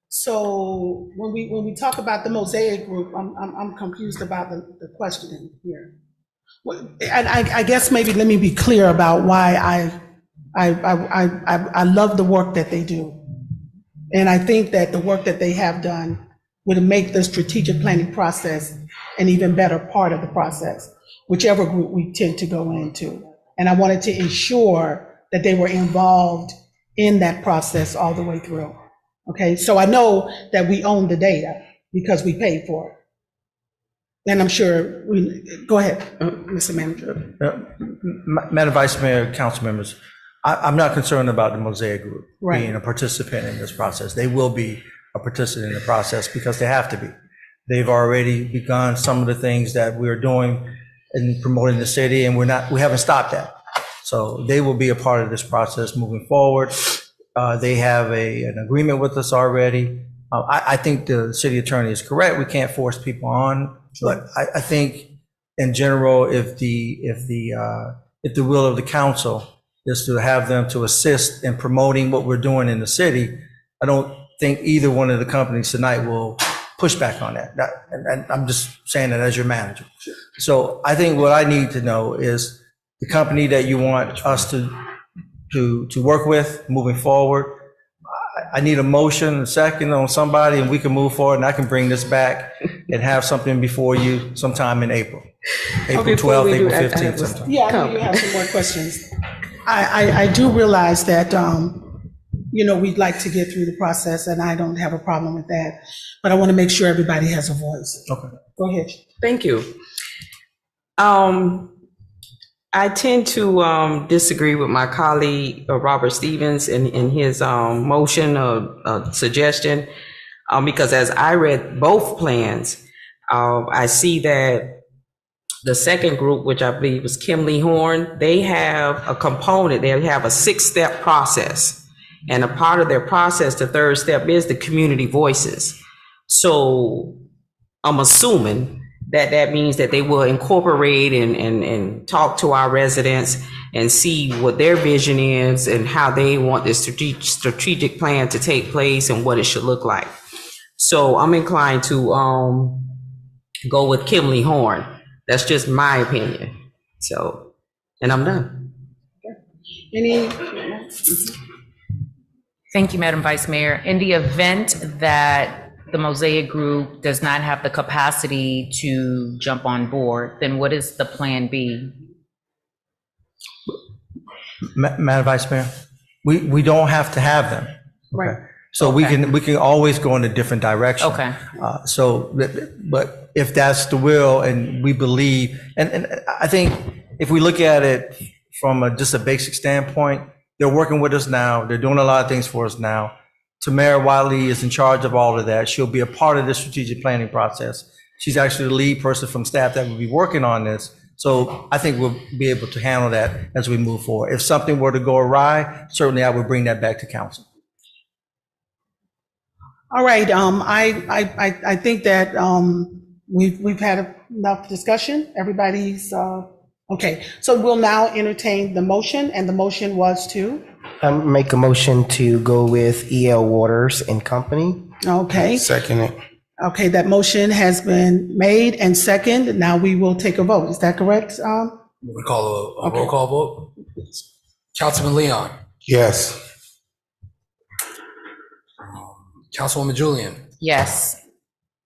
So when we talk about the Mosaic group, I'm confused about the questioning here. And I guess maybe let me be clear about why I love the work that they do. And I think that the work that they have done would make the strategic planning process an even better part of the process, whichever group we tend to go into. And I wanted to ensure that they were involved in that process all the way through. Okay, so I know that we own the data because we paid for it. And I'm sure, go ahead, Mr. Manager. Madam Vice Mayor, council members, I'm not concerned about the Mosaic Group Right. being a participant in this process. They will be a participant in the process because they have to be. They've already begun some of the things that we're doing in promoting the city, and we haven't stopped that. So they will be a part of this process moving forward. They have an agreement with us already. I think the city attorney is correct. We can't force people on, but I think in general, if the will of the council is to have them to assist in promoting what we're doing in the city, I don't think either one of the companies tonight will push back on that. And I'm just saying that as your manager. So I think what I need to know is the company that you want us to work with moving forward. I need a motion, a second on somebody, and we can move forward, and I can bring this back and have something before you sometime in April. April 12th, April 15th sometime. Yeah, I know you have some more questions. I do realize that, we'd like to get through the process, and I don't have a problem with that, but I want to make sure everybody has a voice. Okay. Go ahead. Thank you. I tend to disagree with my colleague, Robert Stevens, in his motion or suggestion, because as I read both plans, I see that the second group, which I believe was Kimley Horn, they have a component, they have a 6-step process. And a part of their process, the third step is the community voices. So I'm assuming that means that they will incorporate and talk to our residents and see what their vision is and how they want this strategic plan to take place and what it should look like. So I'm inclined to go with Kimley Horn. That's just my opinion. So, and I'm done. Thank you, Madam Vice Mayor. In the event that the Mosaic Group does not have the capacity to jump on board, then what is the plan B? Madam Vice Mayor, we don't have to have them. Right. So we can always go in a different direction. Okay. But if that's the will and we believe, and I think if we look at it from just a basic standpoint, they're working with us now. They're doing a lot of things for us now. Tamara Wiley is in charge of all of that. She'll be a part of the strategic planning process. She's actually the lead person from staff that will be working on this. So I think we'll be able to handle that as we move forward. If something were to go awry, certainly I would bring that back to council. All right, I think that we've had enough discussion. Everybody's, okay. So we'll now entertain the motion, and the motion was to? Make a motion to go with E.L. Waters and Company. Okay. Second it. Okay, that motion has been made and second. Now we will take a vote. Is that correct? We call a roll call vote. Councilman Leon. Yes. Councilwoman Julian. Yes.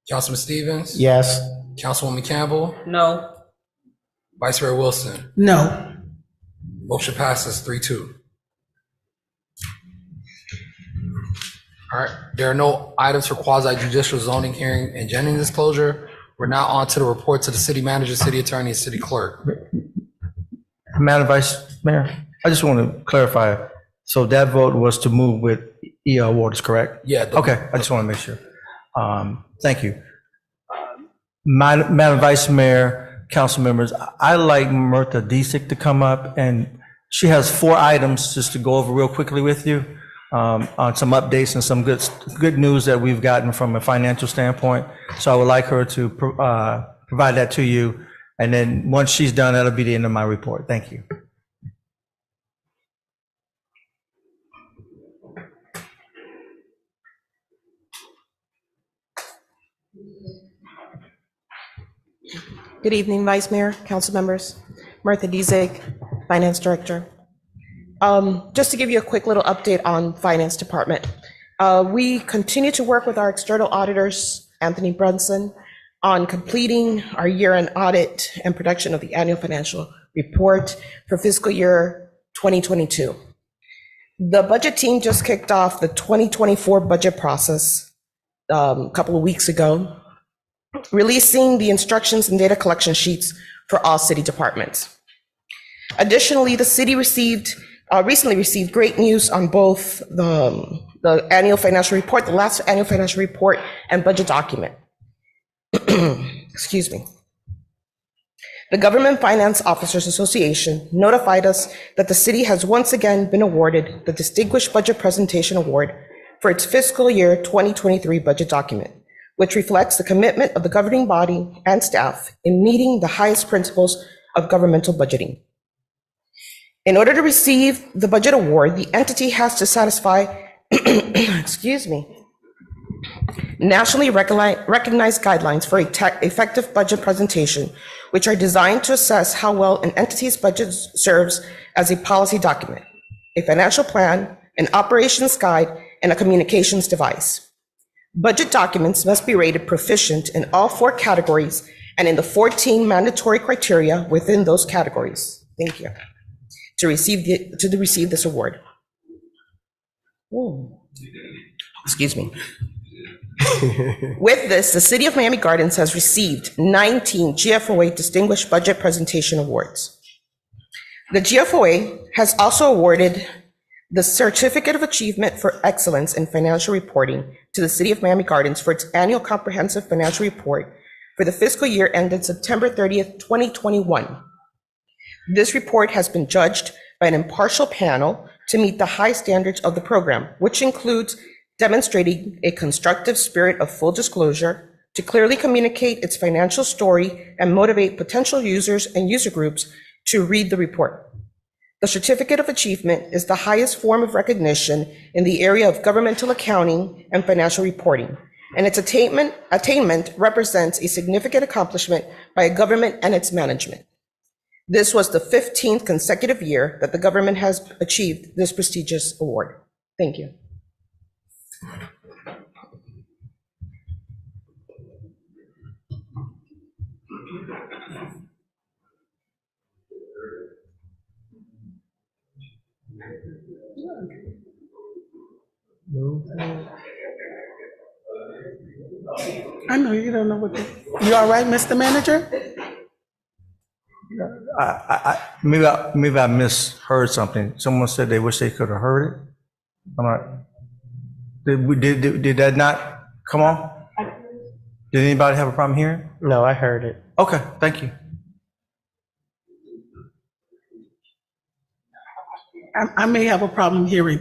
Councilman Stevens. Yes. Councilwoman Campbell. No. Vice Mayor Wilson. No. Motion passes 3-2. All right, there are no items for quasi-judicial zoning hearing and agenda disclosure. We're now on to the reports of the city manager, city attorney, and city clerk. Madam Vice Mayor, I just want to clarify. So that vote was to move with award is correct? Yeah. Okay, I just want to make sure. Thank you. Madam Vice Mayor, council members, I'd like Myrtha Disick to come up, and she has 4 items just to go over real quickly with you on some updates and some good news that we've gotten from a financial standpoint. So I would like her to provide that to you, and then once she's done, that'll be the end of my report. Thank you. Good evening, Vice Mayor, council members. Myrtha Disick, Finance Director. Just to give you a quick little update on Finance Department. We continue to work with our external auditors, Anthony Brunson, on completing our year-end audit and production of the annual financial report for fiscal year 2022. The budget team just kicked off the 2024 budget process a couple of weeks ago, releasing the instructions and data collection sheets for all city departments. Additionally, the city recently received great news on both the annual financial report, the last annual financial report, and budget document. Excuse me. The Government Finance Officers Association notified us that the city has once again been awarded the Distinguished Budget Presentation Award for its fiscal year 2023 budget document, which reflects the commitment of the governing body and staff in meeting the highest principles of governmental budgeting. In order to receive the budget award, the entity has to satisfy, excuse me, nationally recognized guidelines for effective budget presentation, which are designed to assess how well an entity's budget serves as a policy document, a financial plan, an operations guide, and a communications device. Budget documents must be rated proficient in all 4 categories and in the 14 mandatory criteria within those categories. Thank you. To receive this award. Ooh. Excuse me. With this, the City of Miami Gardens has received 19 GFOA Distinguished Budget Presentation Awards. The GFOA has also awarded the Certificate of Achievement for Excellence in Financial Reporting to the City of Miami Gardens for its annual comprehensive financial report for the fiscal year ended September 30th, 2021. This report has been judged by an impartial panel to meet the high standards of the program, which includes demonstrating a constructive spirit of full disclosure to clearly communicate its financial story and motivate potential users and user groups to read the report. The Certificate of Achievement is the highest form of recognition in the area of governmental accounting and financial reporting, and its attainment represents a significant accomplishment by a government and its management. This was the 15th consecutive year that the government has achieved this prestigious award. Thank you. I know you don't know what you all right, Mr. Manager? Maybe I misheard something. Someone said they wish they could have heard it. I'm not, did that not come on? Did anybody have a problem hearing? No, I heard it. Okay, thank you. I may have a problem hearing.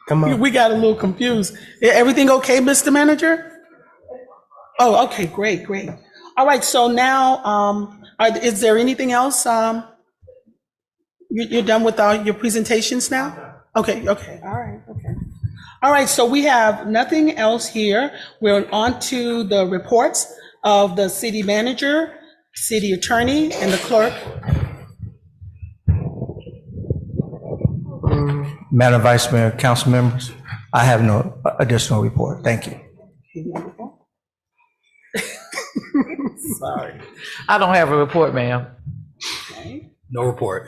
Come on. We got a little confused. Everything okay, Mr. Manager? Oh, okay, great. All right, so now, is there anything else? You're done with your presentations now? Okay, all right, okay. All right, so we have nothing else here. We're on to the reports of the city manager, city attorney, and the clerk. Madam Vice Mayor, council members, I have no additional report. Thank you. Sorry. I don't have a report, ma'am. No report.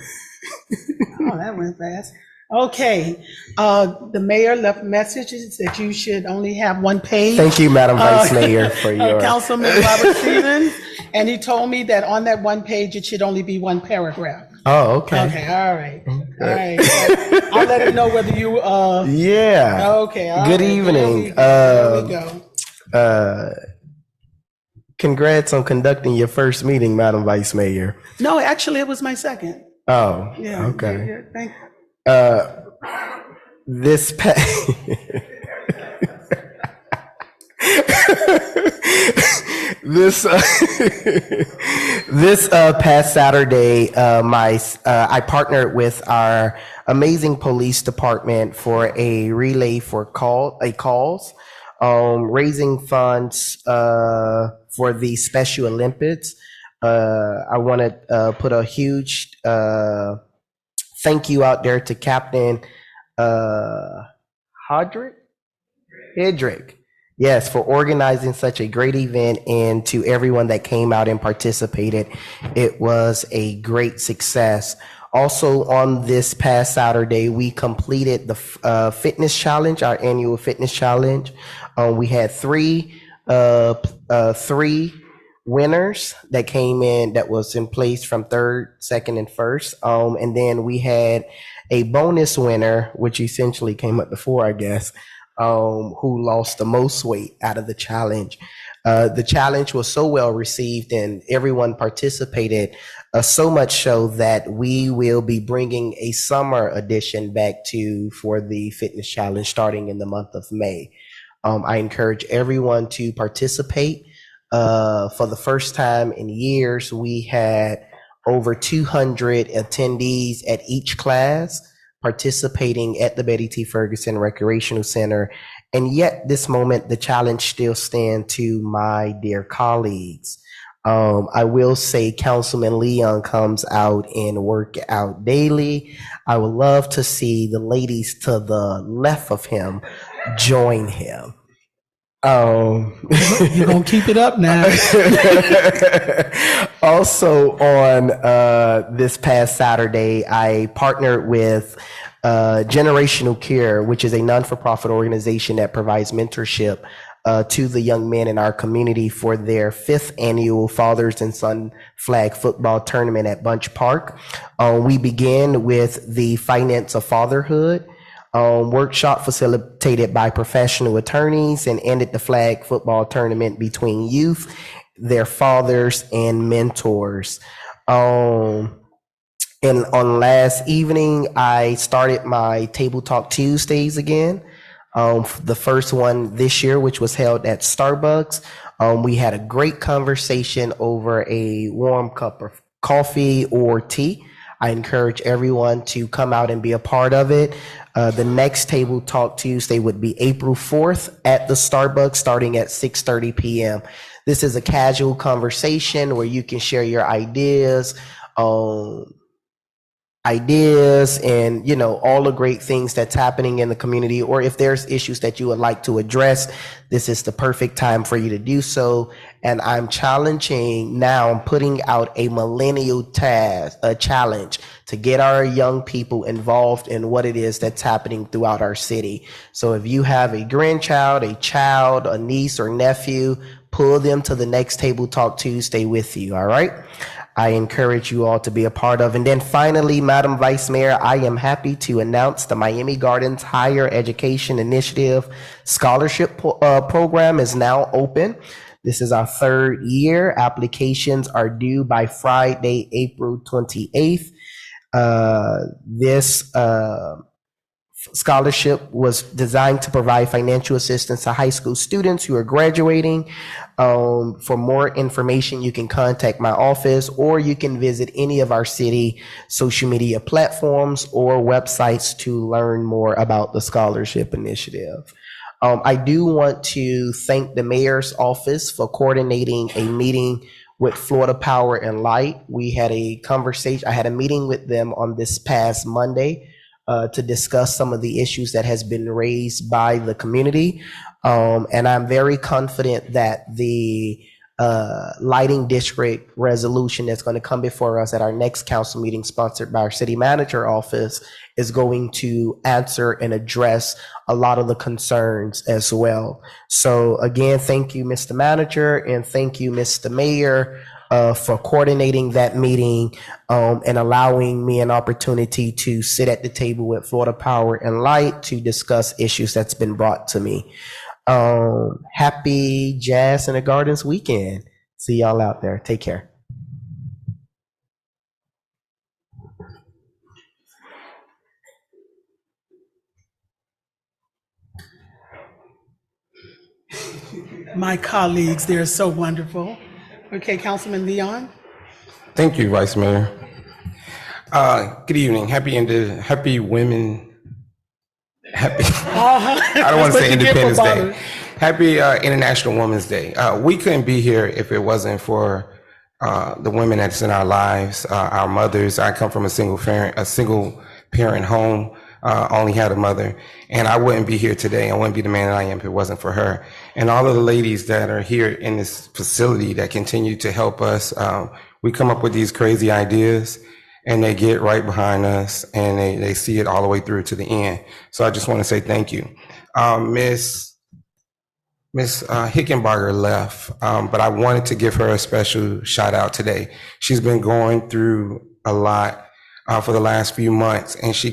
Oh, that went fast. Okay, the mayor left messages that you should only have 1 page. Thank you, Madam Vice Mayor, for your. Councilman Robert Stevens, and he told me that on that 1 page, it should only be 1 paragraph. Oh, okay. Okay, all right. All right. So I'll let him know whether you, Yeah. okay. all Good right, evening. There we go. Congrats on conducting your first meeting, Madam Vice Mayor. No, actually, it was my second. Oh, Yeah. okay. Yeah, thank you. This this this past Saturday, I partnered with our amazing police department for a relay for calls, raising funds for the Special Olympics. I want to put a huge thank you out there to Captain Hedrick. Yes, for organizing such a great event, and to everyone that came out and participated. It was a great success. Also, on this past Saturday, we completed the fitness challenge, our annual fitness challenge. We had three winners that came in, that was in place from third, second, and first. And then we had a bonus winner, which essentially came up before, I guess, who lost the most weight out of the challenge. The challenge was so well received and everyone participated, so much so that we will be bringing a summer edition back for the fitness challenge starting in the month of May. I encourage everyone to participate. For the first time in years, we had over 200 attendees at each class participating at the Betty T. Ferguson Recreational Center. And yet this moment, the challenge still stands to my dear colleagues. I will say Councilman Leon comes out and work out daily. I would love to see the ladies to the left of him join him. You're going to keep it up now. Also on this past Saturday, I partnered with Generational Care, which is a non-for-profit organization that provides mentorship to the young men in our community for their 5th annual Fathers and Son Flag Football Tournament at Bunch Park. We began with the Finance of Fatherhood workshop facilitated by professional attorneys, and ended the flag football tournament between youth, their fathers, and mentors. And on last evening, I started my Table Talk Tuesdays again. The first one this year, which was held at Starbucks. We had a great conversation over a warm cup of coffee or tea. I encourage everyone to come out and be a part of it. The next Table Talk Tuesday would be April 4th at the Starbucks, starting at 6:30 p.m. This is a casual conversation where you can share your ideas and, you know, all the great things that's happening in the community, or if there's issues that you would like to address, this is the perfect time for you to do so. And I'm challenging now, I'm putting out a millennial challenge to get our young people involved in what it is that's happening throughout our city. So if you have a grandchild, a child, a niece or nephew, pull them to the next Table Talk Tuesday with you, all right? I encourage you all to be a part of. And then finally, Madam Vice Mayor, I am happy to announce the Miami Gardens Higher Education Initiative Scholarship Program is now open. This is our 3rd year. Applications are due by Friday, April 28th. This scholarship was designed to provide financial assistance to high school students who are graduating. For more information, you can contact my office, or you can visit any of our city social media platforms or websites to learn more about the scholarship initiative. I do want to thank the mayor's office for coordinating a meeting with Florida Power and Light. We had a conversation, I had a meeting with them on this past Monday to discuss some of the issues that has been raised by the community. And I'm very confident that the lighting district resolution that's going to come before us at our next council meeting, sponsored by our city manager office, is going to answer and address a lot of the concerns as well. So again, thank you, Mr. Manager, and thank you, Mr. Mayor, for coordinating that meeting and allowing me an opportunity to sit at the table with Florida Power and Light to discuss issues that's been brought to me. Happy Jazz in the Gardens weekend. See y'all out there. Take care. My colleagues, they're so wonderful. Okay, Councilman Leon. Thank you, Vice Mayor. Good evening. Happy women. I don't want to say Independence Day. Happy International Women's Day. We couldn't be here if it wasn't for the women that's in our lives, our mothers. I come from a single parent home. Only had a mother, and I wouldn't be here today. I wouldn't be the man that I am if it wasn't for her. And all of the ladies that are here in this facility that continue to help us. We come up with these crazy ideas, and they get right behind us, and they see it all the way through to the end. So I just want to say thank you. Miss Hickenbarger left, but I wanted to give her a special shout out today. She's been going through a lot for the last few months, and she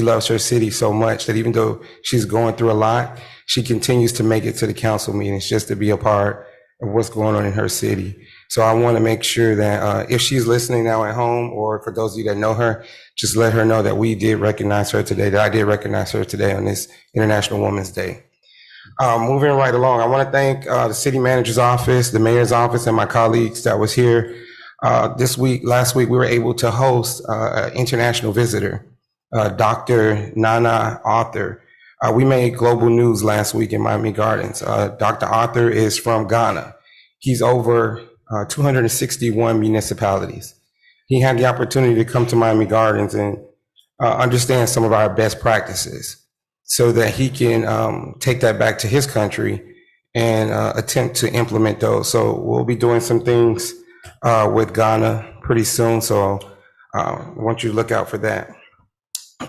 loves her city so much that even though she's going through a lot, she continues to make it to the council meetings just to be a part of what's going on in her city. So I want to make sure that if she's listening now at home, or for those of you that know her, just let her know that we did recognize her today, that I did recognize her today on this International Women's Day. Moving right along, I want to thank the city manager's office, the mayor's office, and my colleagues that was here. Last week, we were able to host an international visitor, Dr. Nana Arthur. We made global news last week in Miami Gardens. Dr. Arthur is from Ghana. He's over 261 municipalities. He had the opportunity to come to Miami Gardens and understand some of our best practices so that he can take that back to his country and attempt to implement those. So we'll be doing some things with Ghana pretty soon, so I want you to look out for that.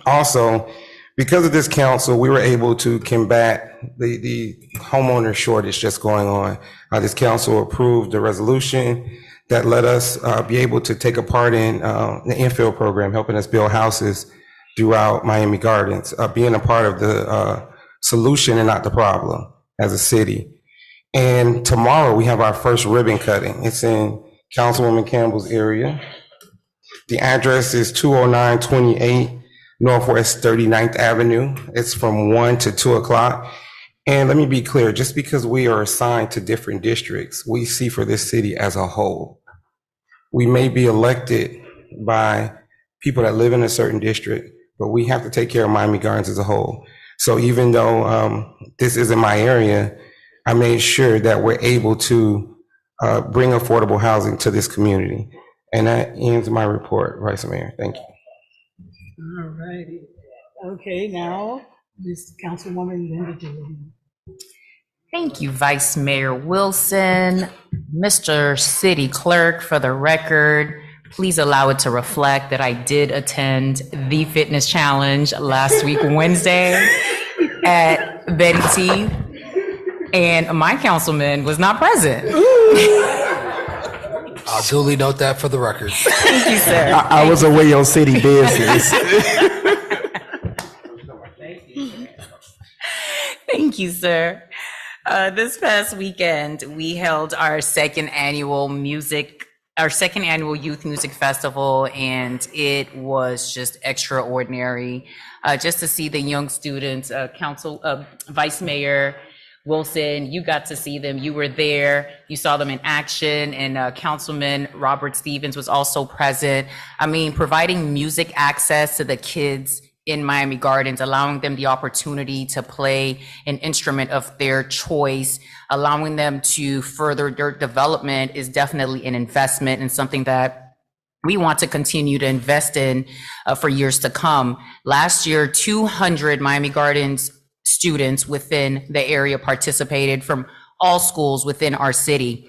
Also, because of this council, we were able to combat the homeowner shortage that's going on. This council approved a resolution that let us be able to take a part in the infill program, helping us build houses throughout Miami Gardens, being a part of the solution and not the problem as a city. And tomorrow we have our first ribbon cutting. It's in Councilwoman Campbell's area. The address is 20928 Northwest 39th Avenue. It's from 1 to 2 o'clock. And let me be clear, just because we are assigned to different districts, we see for this city as a whole. We may be elected by people that live in a certain district, but we have to take care of Miami Gardens as a whole. So even though this isn't my area, I made sure that we're able to bring affordable housing to this community. And that ends my report, Vice Mayor. Thank you. All righty. Okay, now, this Councilwoman Linda Jordan. Thank you, Vice Mayor Wilson. Mr. City Clerk, for the record, please allow it to reflect that I did attend the fitness challenge last week, Wednesday, at Betty T, and my councilman was not present. I'll duly note that for the record. Thank you, sir. I was away on city business. Thank you, sir. This past weekend, we held our second annual Youth Music Festival, and it was just extraordinary. Just to see the young students, Vice Mayor Wilson, you got to see them. You were there. You saw them in action, and Councilman Robert Stevens was also present. I mean, providing music access to the kids in Miami Gardens, allowing them the opportunity to play an instrument of their choice, allowing them to further their development is definitely an investment and something that we want to continue to invest in for years to come. Last year, 200 Miami Gardens students within the area participated from all schools within our city,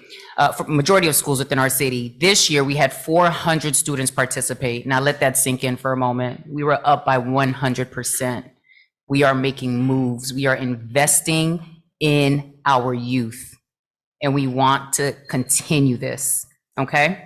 majority of schools within our city. This year, we had 400 students participate. Now let that sink in for a moment. We were up by 100%. We are making moves. We are investing in our youth, and we want to continue this. Okay?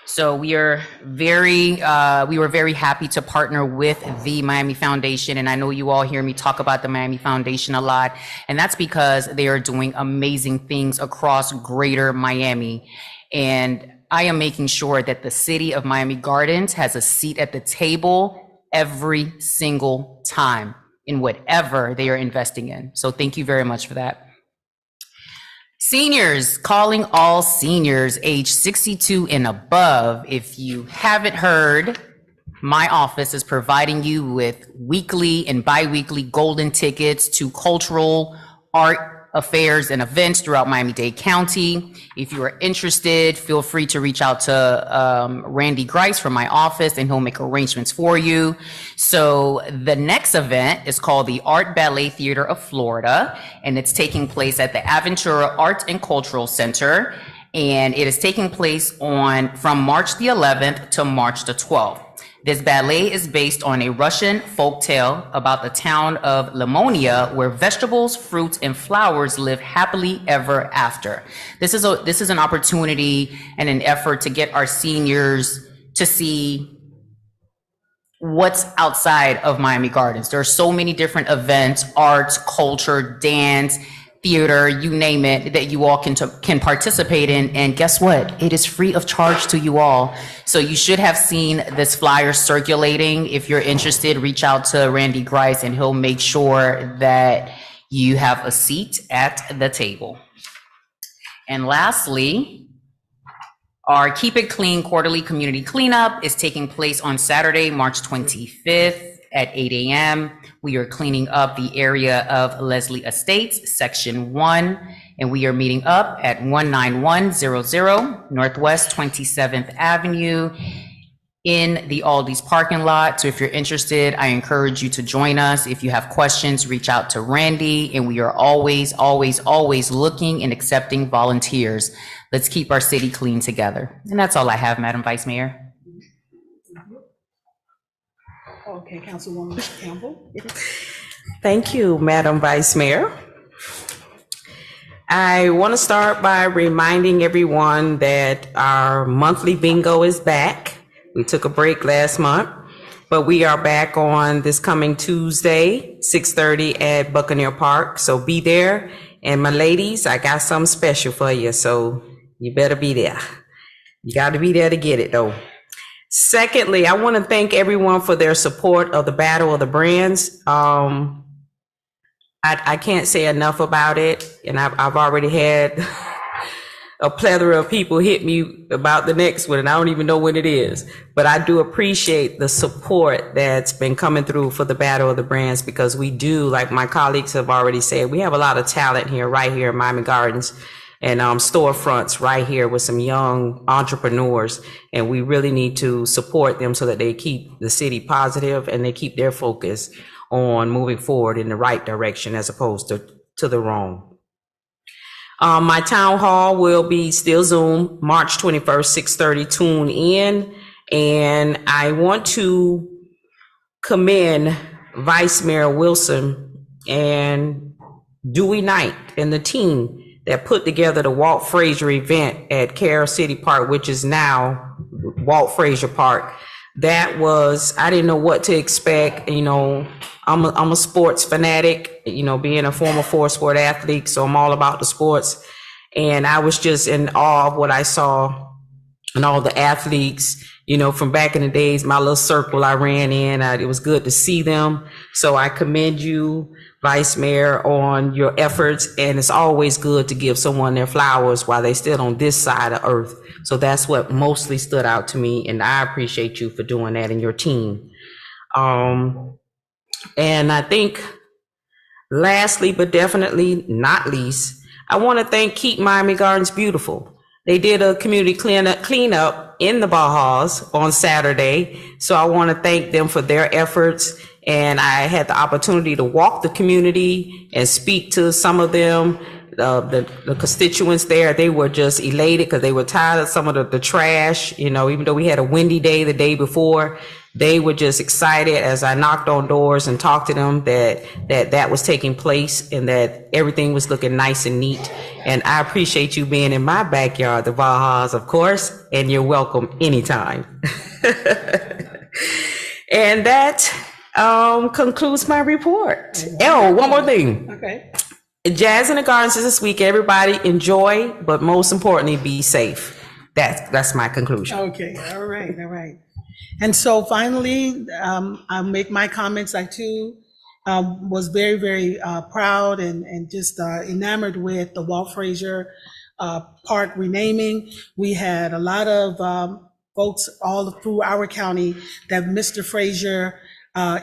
So we were very happy to partner with the Miami Foundation. And I know you all hear me talk about the Miami Foundation a lot. And that's because they are doing amazing things across greater Miami. And I am making sure that the city of Miami Gardens has a seat at the table every single time in whatever they are investing in. So thank you very much for that. Seniors, calling all seniors age 62 and above. If you haven't heard, my office is providing you with weekly and bi-weekly golden tickets to cultural, art, affairs and events throughout Miami-Dade County. If you are interested, feel free to reach out to Randy Grice from my office and he'll make arrangements for you. So the next event is called the Art Ballet Theater of Florida, and it's taking place at the Aventura Art and Cultural Center. And it is taking place from March the 11th to March the 12th. This ballet is based on a Russian folktale about the town of Lamonia, where vegetables, fruits, and flowers live happily ever after. This is an opportunity and an effort to get our seniors to see what's outside of Miami Gardens. There are so many different events, arts, culture, dance, theater, you name it, that you all can participate in. And guess what? It is free of charge to you all. So you should have seen this flyer circulating. If you're interested, reach out to Randy Grice and he'll make sure that you have a seat at the table. And lastly, our Keep It Clean quarterly community cleanup is taking place on Saturday, March 25th at 8 a.m. We are cleaning up the area of Leslie Estates, Section 1, and we are meeting up at 19100 Northwest 27th Avenue in the Aldi's parking lot. So if you're interested, I encourage you to join us. If you have questions, reach out to Randy, and we are always, always, always looking and accepting volunteers. Let's keep our city clean together. And that's all I have, Madam Vice Mayor. Okay, Councilwoman Campbell. Thank you, Madam Vice Mayor. I want to start by reminding everyone that our monthly bingo is back. We took a break last month, but we are back on this coming Tuesday, 6:30 at Buccaneer Park. So be there. And my ladies, I got something special for you, so you better be there. You got to be there to get it, though. Secondly, I want to thank everyone for their support of the Battle of the Brands. I can't say enough about it, and I've already had a plethora of people hit me about the next one, and I don't even know when it is. But I do appreciate the support that's been coming through for the Battle of the Brands, because we do, like my colleagues have already said, we have a lot of talent here, right here in Miami Gardens, and storefronts right here with some young entrepreneurs, and we really need to support them so that they keep the city positive and they keep their focus on moving forward in the right direction as opposed to the wrong. My town hall will be still Zoom, March 21st, 6:30, tune in. And I want to commend Vice Mayor Wilson and Dewey Knight and the team that put together the Walt Frazier event at Carroll City Park, which is now Walt Frazier Park. That was, I didn't know what to expect. You know, I'm a sports fanatic, you know, being a former four-sport athlete, so I'm all about the sports. And I was just in awe of what I saw and all the athletes, you know, from back in the days, my little circle I ran in. It was good to see them. So I commend you, Vice Mayor, on your efforts. And it's always good to give someone their flowers while they're still on this side of earth. So that's what mostly stood out to me. And I appreciate you for doing that and your team. And I think lastly, but definitely not least, I want to thank Keep Miami Gardens Beautiful. They did a community cleanup in the Bajas on Saturday. So I want to thank them for their efforts. And I had the opportunity to walk the community and speak to some of them. the constituents there, they were just elated because they were tired of some of the trash, you know, even though we had a windy day the day before, they were just excited as I knocked on doors and talked to them that was taking place and that everything was looking nice and neat. And I appreciate you being in my backyard, the Valhas, of course, and you're welcome anytime. And that concludes my report. Oh, one more thing. Okay. Jazz in the Gardens is this week. Everybody enjoy, but most importantly, be safe. That's my conclusion. Okay, all right. And so finally, I'll make my comments. I too was very, very proud and just enamored with the Walt Frazier Park renaming. We had a lot of folks all through our county that Mr. Frazier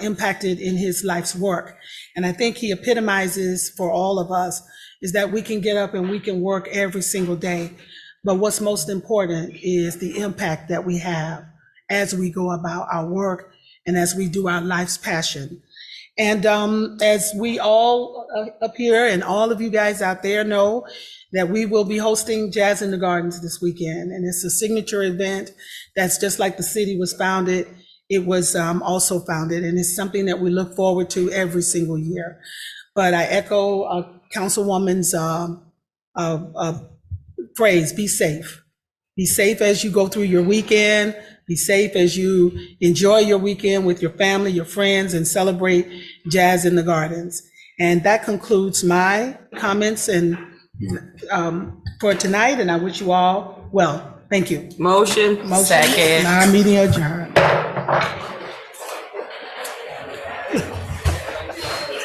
impacted in his life's work. And I think he epitomizes for all of us is that we can get up and we can work every single day. But what's most important is the impact that we have as we go about our work and as we do our life's passion. And as we all up here and all of you guys out there know that we will be hosting Jazz in the Gardens this weekend. And it's a signature event that's just like the city was founded. It was also founded, and it's something that we look forward to every single year. But I echo Councilwoman's phrase, be safe. Be safe as you go through your weekend. Be safe as you enjoy your weekend with your family, your friends, and celebrate Jazz in the Gardens. And that concludes my comments and for tonight, and I wish you all well. Thank you. Motion. Second. And our meeting adjourned.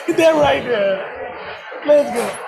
Get that right there. Let's go.